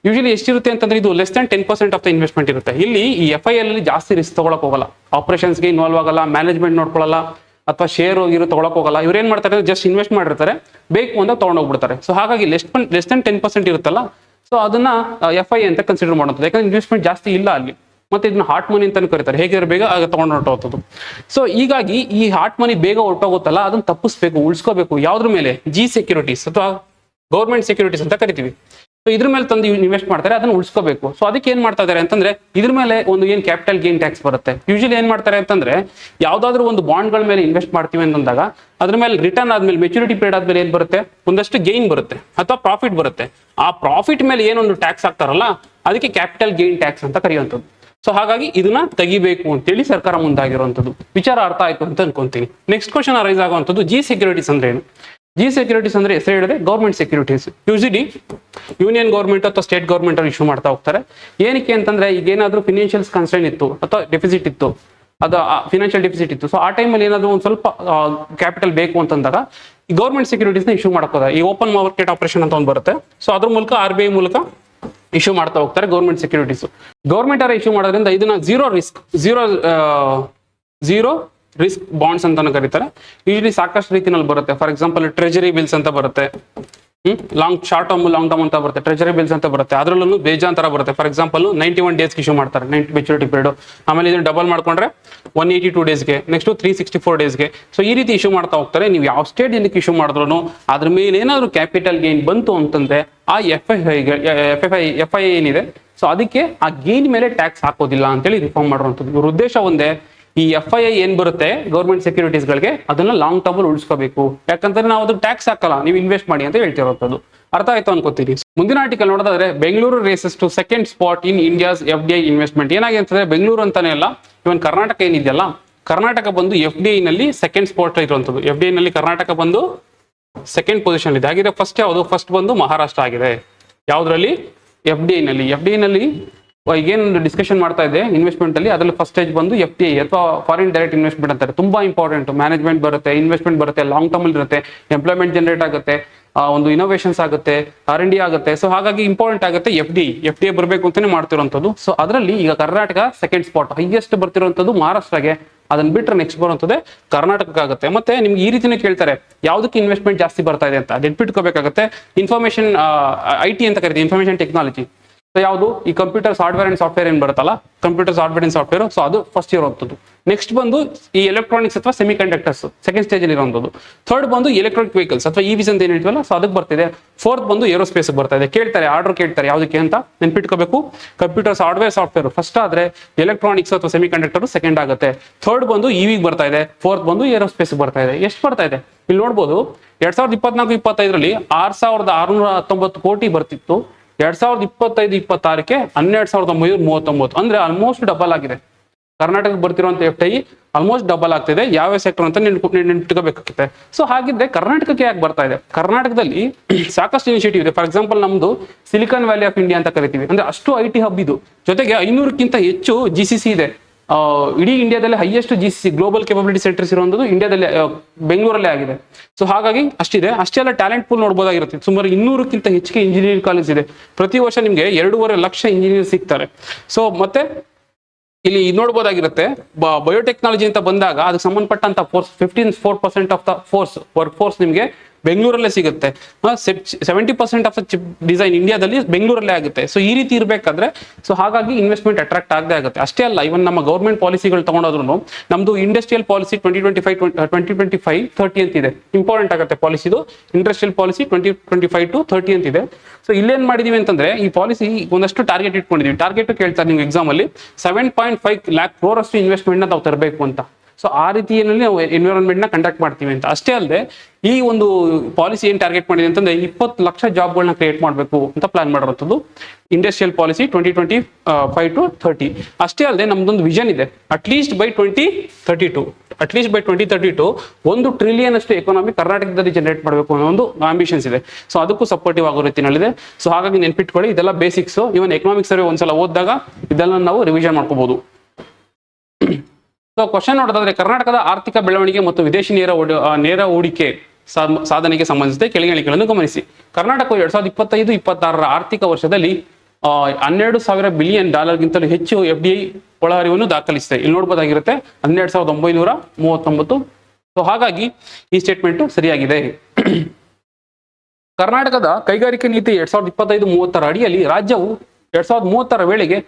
Speaker 1: ಯೂಶಲಿ ಎಷ್ಟಿರುತ್ತೆ ಅಂತಂದ್ರೆ ಇದು less than 10% of the investment ಇರುತ್ತೆ. ಇಲ್ಲಿ ಈ FII ಅಲ್ಲಿ ಜಾಸ್ತಿ ರಿಸ್ಕ್ ತಗೊಳಕ್ ಹೋಗಲ್ಲ, ಆಪರೇಷನ್ಸ್ಗೆ ಇನ್ವಾಲ್ವ್ ಆಗಲ್ಲ, ಮ್ಯಾನೇಜ್ಮೆಂಟ್ ನೋಡ್ಕೊಳ್ಳಲ್ಲ ಅಥವಾ ಶೇರ್ ತಗೊಳಕ್ ಹೋಗಲ್ಲ. ಇವ್ರು ಏನ್ ಮಾಡ್ತಾರೆ ಜಸ್ಟ್ ಇನ್ವೆಸ್ಟ್ ಮಾಡಿರ್ತಾರೆ, ಬೇಕು ಅಂತ ತಗೊಂಡೋಗ್ಬಿಡ್ತಾರೆ. ಸೊ ಹಾಗಾಗಿ ಲೆಸ್ ದನ್ 10% ಇರುತ್ತಲ್ಲ, ಸೊ ಅದನ್ನ FII ಅಂತ ಕನ್ಸಿಡರ್ ಮಾಡುತ್ತದೆ. ಯಾಕಂದ್ರೆ ಇನ್ವೆಸ್ಟ್ಮೆಂಟ್ ಜಾಸ್ತಿ ಇಲ್ಲ ಅಲ್ಲಿ, ಮತ್ತೆ ಇದನ್ನ ಹಾಟ್ ಮನಿ ಅಂತ ಕರೀತಾರೆ. ಹೇಗಿದ್ರೆ ಬೇಗ ಆಗ ತಗೊಂಡು ಹೊರಟೋಗ್ತದ್ದು. ಸೊ ಹೀಗಾಗಿ ಈ ಹಾಟ್ ಮನಿ ಬೇಗ ಹೊರಟೋಗುತ್ತಲ್ಲ, ಅದನ್ನ ತಪ್ಪಿಸ್ಬೇಕು, ಉಳಿಸ್ಕೋಬೇಕು. ಯಾವ್ದ್ರ ಮೇಲೆ? G ಸೆಕ್ಯೂರಿಟೀಸ್ ಅಥವಾ ಗೌರ್ಮೆಂಟ್ ಸೆಕ್ಯೂರಿಟೀಸ್ ಅಂತ ಕರಿತೀವಿ. ಸೊ ಇದ್ರ ಮೇಲೆ ತಂದು ಇನ್ವೆಸ್ಟ್ ಮಾಡ್ತಾರೆ, ಅದನ್ನ ಉಳಿಸ್ಕೋಬೇಕು. ಸೊ ಅದಕ್ಕೆ ಏನ್ ಮಾಡ್ತಾ ಇದಾರೆ ಅಂತಂದ್ರೆ ಇದ್ರ ಮೇಲೆ ಒಂದು ಏನ್ ಕ್ಯಾಪಿಟಲ್ ಗೇನ್ ಟ್ಯಾಕ್ಸ್ ಬರುತ್ತೆ. ಯೂಶಲಿ ಏನ್ ಮಾಡ್ತಾರೆ ಅಂತಂದ್ರೆ ಯಾವ್ದಾದ್ರು ಒಂದು ಬಾಂಡ್ಗಳ ಮೇಲೆ ಇನ್ವೆಸ್ಟ್ ಮಾಡ್ತೀವಿ ಅಂತಂದಾಗ ಅದ್ರ ಮೇಲೆ ರಿಟರ್ನ್ ಆದ್ಮೇಲೆ ಮೆಚುರಿಟಿ ಪೀರಿಯಡ್ ಆದ್ಮೇಲೆ ಏನ್ ಬರುತ್ತೆ, ಒಂದಷ್ಟು ಗೇನ್ ಬರುತ್ತೆ ಅಥವಾ ಪ್ರಾಫಿಟ್ ಬರುತ್ತೆ. ಆ ಪ್ರಾಫಿಟ್ ಮೇಲೆ ಏನೊಂದು ಟ್ಯಾಕ್ಸ್ ಹಾಕ್ತಾರಲ್ಲ, ಅದಕ್ಕೆ ಕ್ಯಾಪಿಟಲ್ ಗೇನ್ ಟ್ಯಾಕ್ಸ್ ಅಂತ ಕರೆಯುವಂಥದ್ದು. ಸೊ ಹಾಗಾಗಿ ಇದನ್ನ ತೆಗಿಬೇಕು ಅಂತೇಳಿ ಸರ್ಕಾರ ಮುಂದಾಗಿರುವಂಥದ್ದು. ವಿಚಾರ ಅರ್ಥ ಆಯ್ತು ಅಂತ ಅನ್ಕೊಂತೀನಿ. ನೆಕ್ಸ್ಟ್ ಕ್ವಶನ್ ಅರೈಸ್ ಆಗುವಂಥದ್ದು G ಸೆಕ್ಯೂರಿಟೀಸ್ ಅಂದ್ರೆ ಏನು? G ಸೆಕ್ಯೂರಿಟೀಸ್ ಅಂದ್ರೆ ಹೆಸರು ಹೇಳಿದೆ government securities. Usually union government ಅಥವಾ ಸ್ಟೇಟ್ ಗೌರ್ಮೆಂಟ್ ಅವ್ರು ಇಶ್ಯೂ ಮಾಡ್ತಾ ಹೋಗ್ತಾರೆ. ಏನಕ್ಕೆ ಅಂತಂದ್ರೆ ಈಗ ಏನಾದ್ರು ಫಿನಾನ್ಷಿಯಲ್ ಕನ್ಸ್ಟ್ರೈನ್ ಇತ್ತು ಅಥವಾ ಡೆಫಿಸಿಟ್ ಇತ್ತು, ಅದು ಫಿನಾನ್ಷಿಯಲ್ ಡೆಫಿಸಿಟ್ ಇತ್ತು. ಸೊ ಆ ಟೈಮಲ್ಲಿ ಏನಾದ್ರು ಒಂದು ಸ್ವಲ್ಪ ಕ್ಯಾಪಿಟಲ್ ಬೇಕು ಅಂತಂದಾಗ ಈ ಗೌರ್ಮೆಂಟ್ ಸೆಕ್ಯೂರಿಟೀಸ್ನ ಇಶ್ಯೂ ಮಾಡಕೋದ. ಈ ಓಪನ್ ಮಾರ್ಕೆಟ್ ಆಪರೇಷನ್ ಅಂತ ಒಂದು ಬರುತ್ತೆ. ಸೊ ಅದ್ರ ಮೂಲಕ RBI ಮೂಲಕ ಇಶ್ಯೂ ಮಾಡ್ತಾ ಹೋಗ್ತಾರೆ ಗೌರ್ಮೆಂಟ್ ಸೆಕ್ಯೂರಿಟೀಸ್. ಗೌರ್ಮೆಂಟ್ ಅವರ ಇಶ್ಯೂ ಮಾಡೋದ್ರಿಂದ ಇದನ್ನ ಝೀರೋ ರಿಸ್ಕ್ ಬಾಂಡ್ಸ್ ಅಂತಾನು ಕರೀತಾರೆ. ಯೂಶಲಿ ಸಾಕಷ್ಟು ರೀತಿನಲ್ಲಿ ಬರುತ್ತೆ. ಫಾರ್ ಎಕ್ಸಾಂಪಲ್ ಟ್ರೆಜರಿ ಬಿಲ್ಸ್ ಅಂತ ಬರುತ್ತೆ, ಶಾರ್ಟ್ ಟರ್ಮ್ ಲಾಂಗ್ ಟರ್ಮ್ ಅಂತ ಬರುತ್ತೆ, ಟ್ರೆಜರಿ ಬಿಲ್ಸ್ ಅಂತ ಬರುತ್ತೆ. ಅದರಲ್ಲೂ ಬೇಜಾಂತರ ಬರುತ್ತೆ. ಫಾರ್ ಎಕ್ಸಾಂಪಲ್ 91 ಡೇಸ್ಗೆ ಇಶ್ಯೂ ಮಾಡ್ತಾರೆ, 90 ಮೆಚುರಿಟಿ ಪೀರಿಯಡ್. ಆಮೇಲೆ ಇದನ್ನು ಡಬಲ್ ಮಾಡ್ಕೊಂಡ್ರೆ 182 ಡೇಸ್ಗೆ, ನೆಕ್ಸ್ಟ್ 364 ಡೇಸ್ಗೆ. ಸೊ ಈ ರೀತಿ ಇಶ್ಯೂ ಮಾಡ್ತಾ ಹೋಗ್ತಾರೆ. ನೀವು ಯಾವ ಸ್ಟೇಟ್ ಏನಕ್ಕೆ ಇಶ್ಯೂ ಮಾಡಿದ್ರು ಅದ್ರ ಮೇಲೆ ಏನಾದ್ರು ಕ್ಯಾಪಿಟಲ್ ಗೇನ್ ಬಂತು ಅಂತಂದ್ರೆ ಆ FII ಏನಿದೆ, ಸೊ ಅದಕ್ಕೆ ಆ ಗೇನ್ ಮೇಲೆ ಟ್ಯಾಕ್ಸ್ ಹಾಕೋದಿಲ್ಲ ಅಂತೇಳಿ ರಿಫಾರ್ಮ್ ಮಾಡುವಂಥದ್ದು. ಇವ್ರ ಉದ್ದೇಶ ಒಂದೇ, ಈ FII ಏನ್ ಬರುತ್ತೆ ಗೌರ್ಮೆಂಟ್ ಸೆಕ್ಯೂರಿಟೀಸ್ಗಳಿಗೆ ಅದನ್ನ ಲಾಂಗ್ ಟರ್ಮ್ ಅಲ್ಲಿ ಉಳಿಸ್ಕೋಬೇಕು. ಯಾಕಂದ್ರೆ ನಾವು ಅದು ಟ್ಯಾಕ್ಸ್ ಹಾಕಲ್ಲ, ನೀವು ಇನ್ವೆಸ್ಟ್ ಮಾಡಿ ಅಂತ ಹೇಳ್ತಿರೋದು. ಅರ್ಥ ಆಯ್ತು ಅನ್ಕೋತೀನಿ. ಮುಂದಿನ ಆರ್ಟಿಕಲ್ ನೋಡೋದಾದ್ರೆ Bengaluru races to second spot in India's FDI investment. ಏನಾಗಿ ಅಂತಂದ್ರೆ ಬೆಂಗಳೂರು ಅಂತಾನೆ ಅಲ್ಲ, ಇವನ್ ಕರ್ನಾಟಕ ಏನಿದೆಯಲ್ಲ, ಕರ್ನಾಟಕ ಬಂದು FDI ನಲ್ಲಿ ಸೆಕೆಂಡ್ ಸ್ಪಾಟ್ ಇರುವಂತದ್ದು. FDI ನಲ್ಲಿ ಕರ್ನಾಟಕ ಬಂದು ಸೆಕೆಂಡ್ ಪೊಸಿಷನ್ ಇದೆ. ಹಾಗಿದ್ರೆ ಫಸ್ಟ್ ಯಾವುದು? ಫಸ್ಟ್ ಬಂದು ಮಹಾರಾಷ್ಟ್ರ ಆಗಿದೆ. ಯಾವ್ದ್ರಲ್ಲಿ? FDI ನಲ್ಲಿ ಈಗೇನು ಡಿಸ್ಕಷನ್ ಮಾಡ್ತಾ ಇದೆ ಇನ್ವೆಸ್ಟ್ಮೆಂಟ್ ಅಲ್ಲಿ, ಅದ್ರಲ್ಲಿ ಫಸ್ಟ್ ಸ್ಟೇಜ್ ಬಂದು FDI ಅಥವಾ ಫಾರಿನ್ ಡೈರೆಕ್ಟ್ ಇನ್ವೆಸ್ಟ್ಮೆಂಟ್ ಅಂತಾರೆ. ತುಂಬಾ ಇಂಪಾರ್ಟೆಂಟ್. ಮ್ಯಾನೇಜ್ಮೆಂಟ್ ಬರುತ್ತೆ, ಇನ್ವೆಸ್ಟ್ಮೆಂಟ್ ಬರುತ್ತೆ, ಲಾಂಗ್ ಟರ್ಮ್ ಅಲ್ಲಿ ಇರುತ್ತೆ, ಎಂಪ್ಲಾಯ್ಮೆಂಟ್ ಜನರೇಟ್ ಆಗುತ್ತೆ, ಒಂದು ಇನೋವೇಷನ್ಸ್ ಆಗುತ್ತೆ, R&D ಆಗುತ್ತೆ. ಸೊ ಹಾಗಾಗಿ ಇಂಪಾರ್ಟೆಂಟ್ ಆಗುತ್ತೆ FDI ಬರಬೇಕು ಅಂತಾನೆ ಮಾಡ್ತಿರುವಂಥದ್ದು. ಸೊ ಅದರಲ್ಲಿ ಈಗ ಕರ್ನಾಟಕ ಸೆಕೆಂಡ್ ಸ್ಪಾಟ್, ಹೈಯೆಸ್ಟ್ ಬರ್ತಿರುವಂಥದ್ದು ಮಹಾರಾಷ್ಟ್ರಗೆ. ಅದನ್ನ ಬಿಟ್ಟರೆ ನೆಕ್ಸ್ಟ್ ಬರುವಂಥದ್ದೇ ಕರ್ನಾಟಕಕ್ಕೆ ಆಗುತ್ತೆ. ಮತ್ತೆ ನಿಮ್ಗೆ ಈ ರೀತಿನೇ ಕೇಳ್ತಾರೆ ಯಾವ್ದಕ್ಕೆ ಇನ್ವೆಸ್ಟ್ಮೆಂಟ್ ಜಾಸ್ತಿ ಬರ್ತಾ ಇದೆ ಅಂತ ನೆನ್ಪಿಟ್ಕೋಬೇಕಾಗುತ್ತೆ. ಇನ್ಫಾರ್ಮೇಶನ್ IT ಅಂತ ಕರಿತೀವಿ, ಇನ್ಫಾರ್ಮೇಶನ್ ಟೆಕ್ನಾಲಜಿ. ಸೊ ಯಾವುದು? ಈ ಕಂಪ್ಯೂಟರ್ಸ್ ಹಾರ್ಡ್ವೇರ್ ಅಂಡ್ ಸಾಫ್ಟ್ವೇರ್ ಏನ್ ಬರುತ್ತಲ್ಲ, computers hardware and software. So ಅದು ಫಸ್ಟ್ ಇಯರ್ ಹೋಗ್ತದ್ದು. ನೆಕ್ಸ್ಟ್ ಬಂದು ಈ ಎಲೆಕ್ಟ್ರಾನಿಕ್ಸ್ ಅಥವಾ ಸೆಮಿ ಕಂಡಕ್ಟರ್ಸ್ ಸೆಕೆಂಡ್ ಸ್ಟೇಜ್ ಅಲ್ಲಿ ಇರುವಂಥದ್ದು. ಥರ್ಡ್ ಬಂದು ಎಲೆಕ್ಟ್ರಾನಿಕ್ ವೆಹಿಕಲ್ಸ್ ಅಥವಾ EVs ಅಂತ ಏನ್ ಹೇಳ್ತೀವಲ್ಲ, ಸೊ ಅದಕ್ಕೆ ಬರ್ತಿದೆ. ಫೋರ್ತ್ ಬಂದು ಏರೋಸ್ಪೇಸ್ ಬರ್ತಾ ಇದೆ. ಕೇಳ್ತಾರೆ, ಆರ್ಡರ್ ಕೇಳ್ತಾರೆ ಯಾವ್ದಕ್ಕೆ ಅಂತ ನೆನ್ಪಿಟ್ಕೋಬೇಕು. ಕಂಪ್ಯೂಟರ್ಸ್ ಹಾರ್ಡ್ವೇರ್ ಸಾಫ್ಟ್ವೇರ್ ಫಸ್ಟ್ ಆದ್ರೆ ಎಲೆಕ್ಟ್ರಾನಿಕ್ಸ್ ಅಥವಾ ಸೆಮಿ ಕಂಡಕ್ಟರ್ ಸೆಕೆಂಡ್ ಆಗುತ್ತೆ. ಥರ್ಡ್ ಬಂದು EV ಬರ್ತಾ ಇದೆ. ಫೋರ್ತ್ ಬಂದು ಏರೋಸ್ಪೇಸ್ ಬರ್ತಾ ಇದೆ. ಎಷ್ಟು ಬರ್ತಾ ಇದೆ ಇಲ್ಲಿ ನೋಡ್ಬೋದು. 2024-25ರಲ್ಲಿ 6,619 ಕೋಟಿ ಬರ್ತಿತ್ತು. 2025-26ಕ್ಕೆ 12,339, ಅಂದ್ರೆ ಆಲ್ಮೋಸ್ಟ್ ಡಬಲ್ ಆಗಿದೆ. ಕರ್ನಾಟಕಕ್ಕೆ ಬರ್ತಿರುವಂತ FDI ಆಲ್ಮೋಸ್ಟ್ ಡಬಲ್ ಆಗ್ತಿದೆ. ಯಾವ ಸೆಕ್ಟರ್ ಅಂತ ನೆನ್ಪಿಟ್ಕೋಬೇಕಾಗುತ್ತೆ. ಸೊ ಹಾಗಿದ್ರೆ ಕರ್ನಾಟಕಕ್ಕೆ ಯಾಕೆ ಬರ್ತಾ ಇದೆ? ಕರ್ನಾಟಕದಲ್ಲಿ ಸಾಕಷ್ಟು ಇನಿಷಿಯೇಟಿವ್ ಇದೆ. ಫಾರ್ ಎಕ್ಸಾಂಪಲ್ ನಮ್ದು ಸಿಲಿಕಾನ್ ವ್ಯಾಲಿ ಆಫ್ ಇಂಡಿಯಾ ಅಂತ ಕರಿತೀವಿ. ಅಂದ್ರೆ ಅಷ್ಟು IT ಹಬ್ ಇದು. ಜೊತೆಗೆ 500ಕ್ಕಿಂತ ಹೆಚ್ಚು GCC ಇದೆ. ಇಡೀ ಇಂಡಿಯಾದಲ್ಲಿ highest GCC global capability centres ಇರುವಂಥದ್ದು ಇಂಡಿಯಾದಲ್ಲಿ ಬೆಂಗಳೂರಲ್ಲೇ ಆಗಿದೆ. ಸೊ ಹಾಗಾಗಿ ಅಷ್ಟಿದೆ. ಅಷ್ಟೆಲ್ಲ ಟ್ಯಾಲೆಂಟ್ ಪೂಲ್ ನೋಡ್ಬೋದಾಗಿರುತ್ತೆ. ಸುಮಾರು 200ಕ್ಕಿಂತ ಹೆಚ್ಚಿಗೆ ಇಂಜಿನಿಯರಿಂಗ್ ಕಾಲೇಜ್ ಇದೆ. ಪ್ರತಿ ವರ್ಷ ನಿಮಗೆ 2.5 ಲಕ್ಷ ಇಂಜಿನಿಯರ್ ಸಿಗ್ತಾರೆ. ಸೊ ಮತ್ತೆ ಇಲ್ಲಿ ನೋಡ್ಬೋದಾಗಿರುತ್ತೆ, ಬಯೋಟೆಕ್ನಾಲಜಿ ಅಂತ ಬಂದಾಗ ಅದಕ್ಕೆ ಸಂಬಂಧಪಟ್ಟಂತ force 15% of the work force ನಿಮಗೆ ಬೆಂಗಳೂರಲ್ಲೇ ಸಿಗುತ್ತೆ. 70% ಆಫ್ ದ ಚಿಪ್ ಡಿಸೈನ್ ಇಂಡಿಯಾದಲ್ಲಿ ಬೆಂಗಳೂರಲ್ಲೇ ಆಗುತ್ತೆ. ಸೊ ಈ ರೀತಿ ಇರಬೇಕಾದ್ರೆ ಸೊ ಹಾಗಾಗಿ ಇನ್ವೆಸ್ಟ್ಮೆಂಟ್ ಅಟ್ರಾಕ್ಟ್ ಆಗದೆ ಆಗುತ್ತೆ. ಅಷ್ಟೇ ಅಲ್ಲ, ಇವನ್ ನಮ್ಮ ಗೌರ್ಮೆಂಟ್ ಪಾಲಿಸಿಗಳು ತಗೊಂಡೋದ್ರು ನಮ್ದು ಇಂಡಸ್ಟ್ರಿಯಲ್ ಪಾಲಿಸಿ 2025-30 ಅಂತಿದೆ. ಇಂಪಾರ್ಟೆಂಟ್ ಆಗುತ್ತೆ ಪಾಲಿಸಿದು. ಇಂಡಸ್ಟ್ರಿಯಲ್ ಪಾಲಿಸಿ 2025 to 30 ಅಂತಿದೆ. ಸೊ ಇಲ್ಲೇನ್ ಮಾಡಿದೀವಿ ಅಂತಂದ್ರೆ ಈ ಪಾಲಿಸಿ ಒಂದಷ್ಟು ಟಾರ್ಗೆಟ್ ಇಟ್ಕೊಂಡಿದೀವಿ. ಟಾರ್ಗೆಟ್ ಕೇಳ್ತಾರೆ ನಿಮ್ಗೆ ಎಕ್ಸಾಮ್ ಅಲ್ಲಿ 7.5 lakh crore ಅಷ್ಟು ಇನ್ವೆಸ್ಟ್ಮೆಂಟ್ ನಾವು ತರಬೇಕು ಅಂತ. ಸೊ ಆ ರೀತಿಯಲ್ಲಿ ನಾವು ಎನ್ವಿರಾನ್ಮೆಂಟ್ ನ ಕಂಡಕ್ಟ್ ಮಾಡ್ತೀವಿ ಅಂತ. ಅಷ್ಟೇ ಅಲ್ಲದೆ ಈ ಒಂದು ಪಾಲಿಸಿ ಏನ್ ಟಾರ್ಗೆಟ್ ಮಾಡಿದೆ ಅಂತಂದ್ರೆ 20 ಲಕ್ಷ ಜಾಬ್ಗಳನ್ನ ಕ್ರಿಯೇಟ್ ಮಾಡಬೇಕು ಅಂತ ಪ್ಲಾನ್ ಮಾಡಿರುವಂಥದ್ದು ಇಂಡಸ್ಟ್ರಿಯಲ್ ಪಾಲಿಸಿ 2025 to 30. ಅಷ್ಟೇ ಅಲ್ಲದೆ ನಮ್ದೊಂದು ವಿಷನ್ ಇದೆ, ಅಟ್ಲೀಸ್ಟ್ ಬೈ 2032 1 ಟ್ರಿಲಿಯನ್ ಅಷ್ಟು ಎಕಾನಮಿ ಕರ್ನಾಟಕದಲ್ಲಿ ಜನರೇಟ್ ಮಾಡಬೇಕು ಅನ್ನೋ ಒಂದು ಆಂಬಿಷನ್ಸ್ ಇದೆ. ಸೊ ಅದಕ್ಕೂ ಸಪೋರ್ಟಿವ್ ಆಗೋ ರೀತಿಯಲ್ಲಿದೆ. ಸೊ ಹಾಗಾಗಿ ನೆನ್ಪಿಟ್ಕೊಳ್ಳಿ, ಇದೆಲ್ಲ ಬೇಸಿಕ್ಸ್. ಇವನ್ ಎಕನಾಮಿಕ್ ಸರ್ವೆ ಒಂದ್ಸಲ ಓದಿದಾಗ ಇದೆಲ್ಲ ನಾವು ರಿವಿಷನ್ ಮಾಡ್ಕೋಬಹುದು. ಸೊ ಕ್ವಶನ್ ನೋಡೋದಾದ್ರೆ, ಕರ್ನಾಟಕದ ಆರ್ಥಿಕ ಬೆಳವಣಿಗೆ ಮತ್ತು ವಿದೇಶಿ ನೇರ ಹೂಡಿಕೆ ಸಾಧನೆಗೆ ಸಂಬಂಧಿಸಿದ ಕೆಳಗಿಳಿಕೆಗಳನ್ನು ಗಮನಿಸಿ. ಕರ್ನಾಟಕವು 2025-26 ಆರ್ಥಿಕ ವರ್ಷದಲ್ಲಿ 12,000 ಬಿಲಿಯನ್ ಡಾಲರ್ಗಿಂತಲೂ ಹೆಚ್ಚು FDI ಒಳಹರಿವನ್ನು ದಾಖಲಿಸಿದೆ. ಇಲ್ಲಿ ನೋಡ್ಬೋದಾಗಿರುತ್ತೆ 12,939. ಸೊ ಹಾಗಾಗಿ ಈ ಸ್ಟೇಟ್ಮೆಂಟ್ ಸರಿಯಾಗಿದೆ. ಕರ್ನಾಟಕದ ಕೈಗಾರಿಕಾ ನೀತಿ 2025-30 ಅಡಿಯಲ್ಲಿ ರಾಜ್ಯವು 2030 ವೇಳೆಗೆ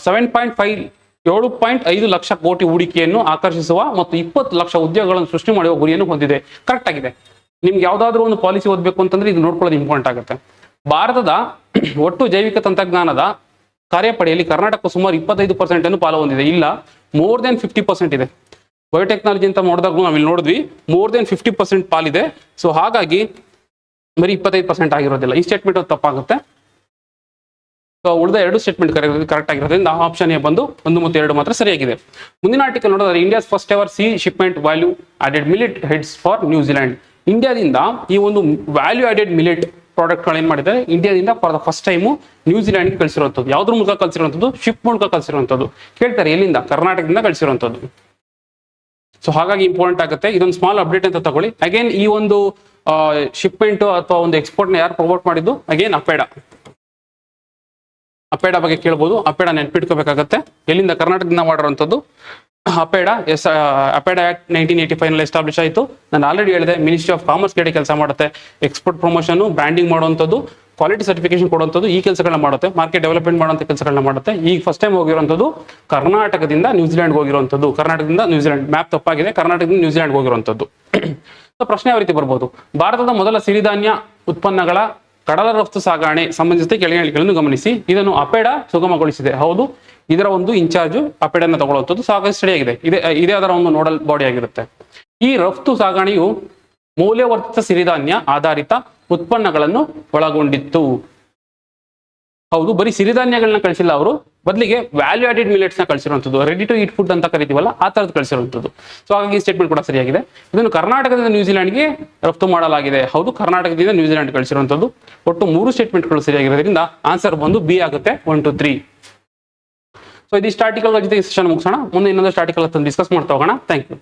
Speaker 1: 7.5 ಲಕ್ಷ ಕೋಟಿ ಹೂಡಿಕೆಯನ್ನು ಆಕರ್ಷಿಸುವ ಮತ್ತು 20 ಲಕ್ಷ ಉದ್ಯೋಗಗಳನ್ನು ಸೃಷ್ಟಿ ಮಾಡುವ ಗುರಿಯನ್ನು ಹೊಂದಿದೆ. ಕರೆಕ್ಟ್ ಆಗಿದೆ. ನಿಮ್ಗೆ ಯಾವ್ದಾದ್ರು ಒಂದು ಪಾಲಿಸಿ ಓದಬೇಕು ಅಂತಂದ್ರೆ ಇದು ನೋಡ್ಕೊಳ್ಳೋದು ಇಂಪಾರ್ಟೆಂಟ್ ಆಗುತ್ತೆ. ಭಾರತದ ಒಟ್ಟು ಜೈವಿಕ ತಂತ್ರಜ್ಞಾನದ ಕಾರ್ಯಪಡೆಯಲ್ಲಿ ಕರ್ನಾಟಕ ಸುಮಾರು 25% ಅನ್ನು ಪಾಲು ಹೊಂದಿದೆ. ಇಲ್ಲ, ಮೋರ್ ದೆನ್ 50% ಇದೆ. ಬಯೋಟೆಕ್ನಾಲಜಿ ಅಂತ ನೋಡಿದಾಗ ನಾವಿಲ್ಲಿ ನೋಡಿದ್ವಿ ಮೋರ್ ದೆನ್ 50% ಪಾಲಿದೆ. ಸೊ ಹಾಗಾಗಿ ಬರೀ 25% ಆಗಿರೋದಿಲ್ಲ. ಈ ಸ್ಟೇಟ್ಮೆಂಟ್ ತಪ್ಪಾಗುತ್ತೆ. ಸೊ ಉಳಿದ 2 ಸ್ಟೇಟ್ಮೆಂಟ್ ಕರೆಕ್ಟ್ ಆಗಿರೋದ್ರಿಂದ ಆಪ್ಷನ್ ಎ ಬಂದು 1 ಮತ್ತು 2 ಮಾತ್ರ ಸರಿಯಾಗಿದೆ. ಮುಂದಿನ ಆರ್ಟಿಕಲ್ ನೋಡಿದ್ರೆ, India's first ever C shipment value added millet heads for New Zealand. ಇಂಡಿಯಾದಿಂದ ಈ ಒಂದು ವ್ಯಾಲ್ಯೂ ಆಡೆಡ್ ಮಿಲೆಟ್ ಪ್ರಾಡಕ್ಟ್ಗಳು ಏನ್ ಮಾಡಿದ್ದಾರೆ, ಇಂಡಿಯಾದಿಂದ ಫಾರ್ ದ ಫಸ್ಟ್ ಟೈಮು ನ್ಯೂಜಿಲೆಂಡ್ಗೆ ಕಳಿಸಿರುವಂಥದ್ದು. ಯಾವ್ದ್ರ ಮೂಲಕ ಕಳಿಸಿರುವಂಥದ್ದು? ಶಿಪ್ ಮೂಲಕ ಕಳಿಸಿರುವಂಥದ್ದು. ಕೇಳ್ತಾರೆ ಎಲ್ಲಿಂದ? ಕರ್ನಾಟಕದಿಂದ ಕಳಿಸಿರುವಂಥದ್ದು. ಸೊ ಹಾಗಾಗಿ ಇಂಪಾರ್ಟೆಂಟ್ ಆಗುತ್ತೆ. ಇದೊಂದು ಸ್ಮಾಲ್ ಅಪ್ಡೇಟ್ ಅಂತ ತಗೊಳ್ಳಿ. ಅಗೇನ್ ಈ ಒಂದು ಶಿಪ್ಮೆಂಟ್ ಅಥವಾ ಒಂದು ಎಕ್ಸ್ಪೋರ್ಟ್ ನ ಯಾರು ಪ್ರಮೋಟ್ ಮಾಡಿದ್ದು? ಅಗೇನ್ ಅಪೇಡ ಬಗ್ಗೆ ಕೇಳ್ಬೋದು. ಅಪೇಡ ನೆನ್ಪಿಟ್ಕೋಬೇಕಾಗತ್ತೆ. ಎಲ್ಲಿಂದ? ಕರ್ನಾಟಕದಿಂದ ಮಾಡಿರುವಂಥದ್ದು. ಅಪೇಡ ಆಕ್ಟ್ 1985 ಎಸ್ಟಾಬ್ಲಿಷ್ ಆಯಿತು. ನಾನು ಆಲ್ರೆಡಿ ಹೇಳಿದೆ, ಮಿನಿಸ್ಟ್ರಿ ಆಫ್ ಕಾಮರ್ಸ್ ಕಡೆ ಕೆಲಸ ಮಾಡುತ್ತೆ. ಎಕ್ಸ್ಪೋರ್ಟ್ ಪ್ರಮೋಷನ್, ಬ್ರ್ಯಾಂಡಿಂಗ್ ಮಾಡುವಂಥದ್ದು, ಕ್ವಾಲಿಟಿ ಸರ್ಟಿಫಿಕೇಶನ್ ಕೊಡುವಂಥದ್ದು, ಈ ಕೆಲಸಗಳನ್ನ ಮಾಡುತ್ತೆ. ಮಾರ್ಕೆಟ್ ಡೆವಲಪ್ಮೆಂಟ್ ಮಾಡುವಂಥ ಕೆಲಸಗಳನ್ನ ಮಾಡುತ್ತೆ. ಈಗ ಫಸ್ಟ್ ಟೈಮ್ ಹೋಗಿರುವಂಥದ್ದು ಕರ್ನಾಟಕದಿಂದ ನ್ಯೂಜಿಲೆಂಡ್ಗೆ ಹೋಗಿರುವಂಥದ್ದು. ಕರ್ನಾಟಕದಿಂದ ನ್ಯೂಜಿಲೆಂಡ್ ಮ್ಯಾಪ್ ತಪ್ಪಾಗಿದೆ, ಕರ್ನಾಟಕದಿಂದ ನ್ಯೂಜಿಲೆಂಡ್ಗೆ ಹೋಗಿರುವಂಥದ್ದು. ಸೊ ಪ್ರಶ್ನೆ ಯಾವ ರೀತಿ ಬರ್ಬೋದು? ಭಾರತದ ಮೊದಲ ಸಿರಿಧಾನ್ಯ ಉತ್ಪನ್ನಗಳ ಕಡಲ ರಫ್ತು ಸಾಗಣೆ ಸಂಬಂಧಿಸಿದ ಕೆಳಗಿಳಿಕೆಗಳನ್ನು ಗಮನಿಸಿ. ಇದನ್ನು ಅಪೇಡ ಸುಗಮಗೊಳಿಸಿದೆ. ಹೌದು, ಇದರ ಒಂದು ಇನ್ಚಾರ್ಜ್ ಅಪೇಡನ್ನ ತಗೊಳ್ಳುವಂಥದ್ದು. ಸಾಕಷ್ಟು ಸ್ಟಡಿ ಆಗಿದೆ. ಇದೇ ಅದರ ಒಂದು ನೋಡಲ್ ಬಾಡಿ ಆಗಿರುತ್ತೆ. ಈ ರಫ್ತು ಸಾಗಣೆಯು ಮೌಲ್ಯವರ್ಧಿತ ಸಿರಿಧಾನ್ಯ ಆಧಾರಿತ ಉತ್ಪನ್ನಗಳನ್ನು ಒಳಗೊಂಡಿತ್ತು. ಹೌದು, ಬರೀ ಸಿರಿಧಾನ್ಯಗಳನ್ನ ಕಳಿಸಿಲ್ಲ ಅವರು, ಬದಲಿಗೆ ವ್ಯಾಲ್ಯೂ ಆಡೆಡ್ ಮಿಲೆಟ್ಸ್ ನ ಕಳಿಸಿರುವಂಥದ್ದು. ರೆಡಿ ಟು ಈಟ್ ಫುಡ್ ಅಂತ ಕರಿತೀವಲ್ಲ, ಆ ತರದ್ದು ಕಳಿಸಿರುವಂಥದ್ದು. ಸೊ ಹಾಗಾಗಿ ಸ್ಟೇಟ್ಮೆಂಟ್ ಕೂಡ ಸರಿಯಾಗಿದೆ. ಇದನ್ನು ಕರ್ನಾಟಕದಿಂದ ನ್ಯೂಜಿಲೆಂಡ್ಗೆ ರಫ್ತು ಮಾಡಲಾಗಿದೆ. ಹೌದು, ಕರ್ನಾಟಕದಿಂದ ನ್ಯೂಜಿಲೆಂಡ್ ಕಳಿಸಿರುವಂಥದ್ದು. ಒಟ್ಟು 3 ಸ್ಟೇಟ್ಮೆಂಟ್ಗಳು ಸರಿಯಾಗಿರೋದ್ರಿಂದ ಆನ್ಸರ್ ಬಂದು ಬಿ ಆಗುತ್ತೆ, 1 to 3. ಸೊ ಇದಿಷ್ಟು ಆರ್ಟಿಕಲ್ ಜೊತೆ ಸೆಷನ್ ಮುಗಿಸೋಣ. ಮುಂದೆ ಇನ್ನೊಂದು ಆರ್ಟಿಕಲ್ ಡಿಸ್ಕಸ್ ಮಾಡ್ತಾ ಹೋಗೋಣ. Thank you.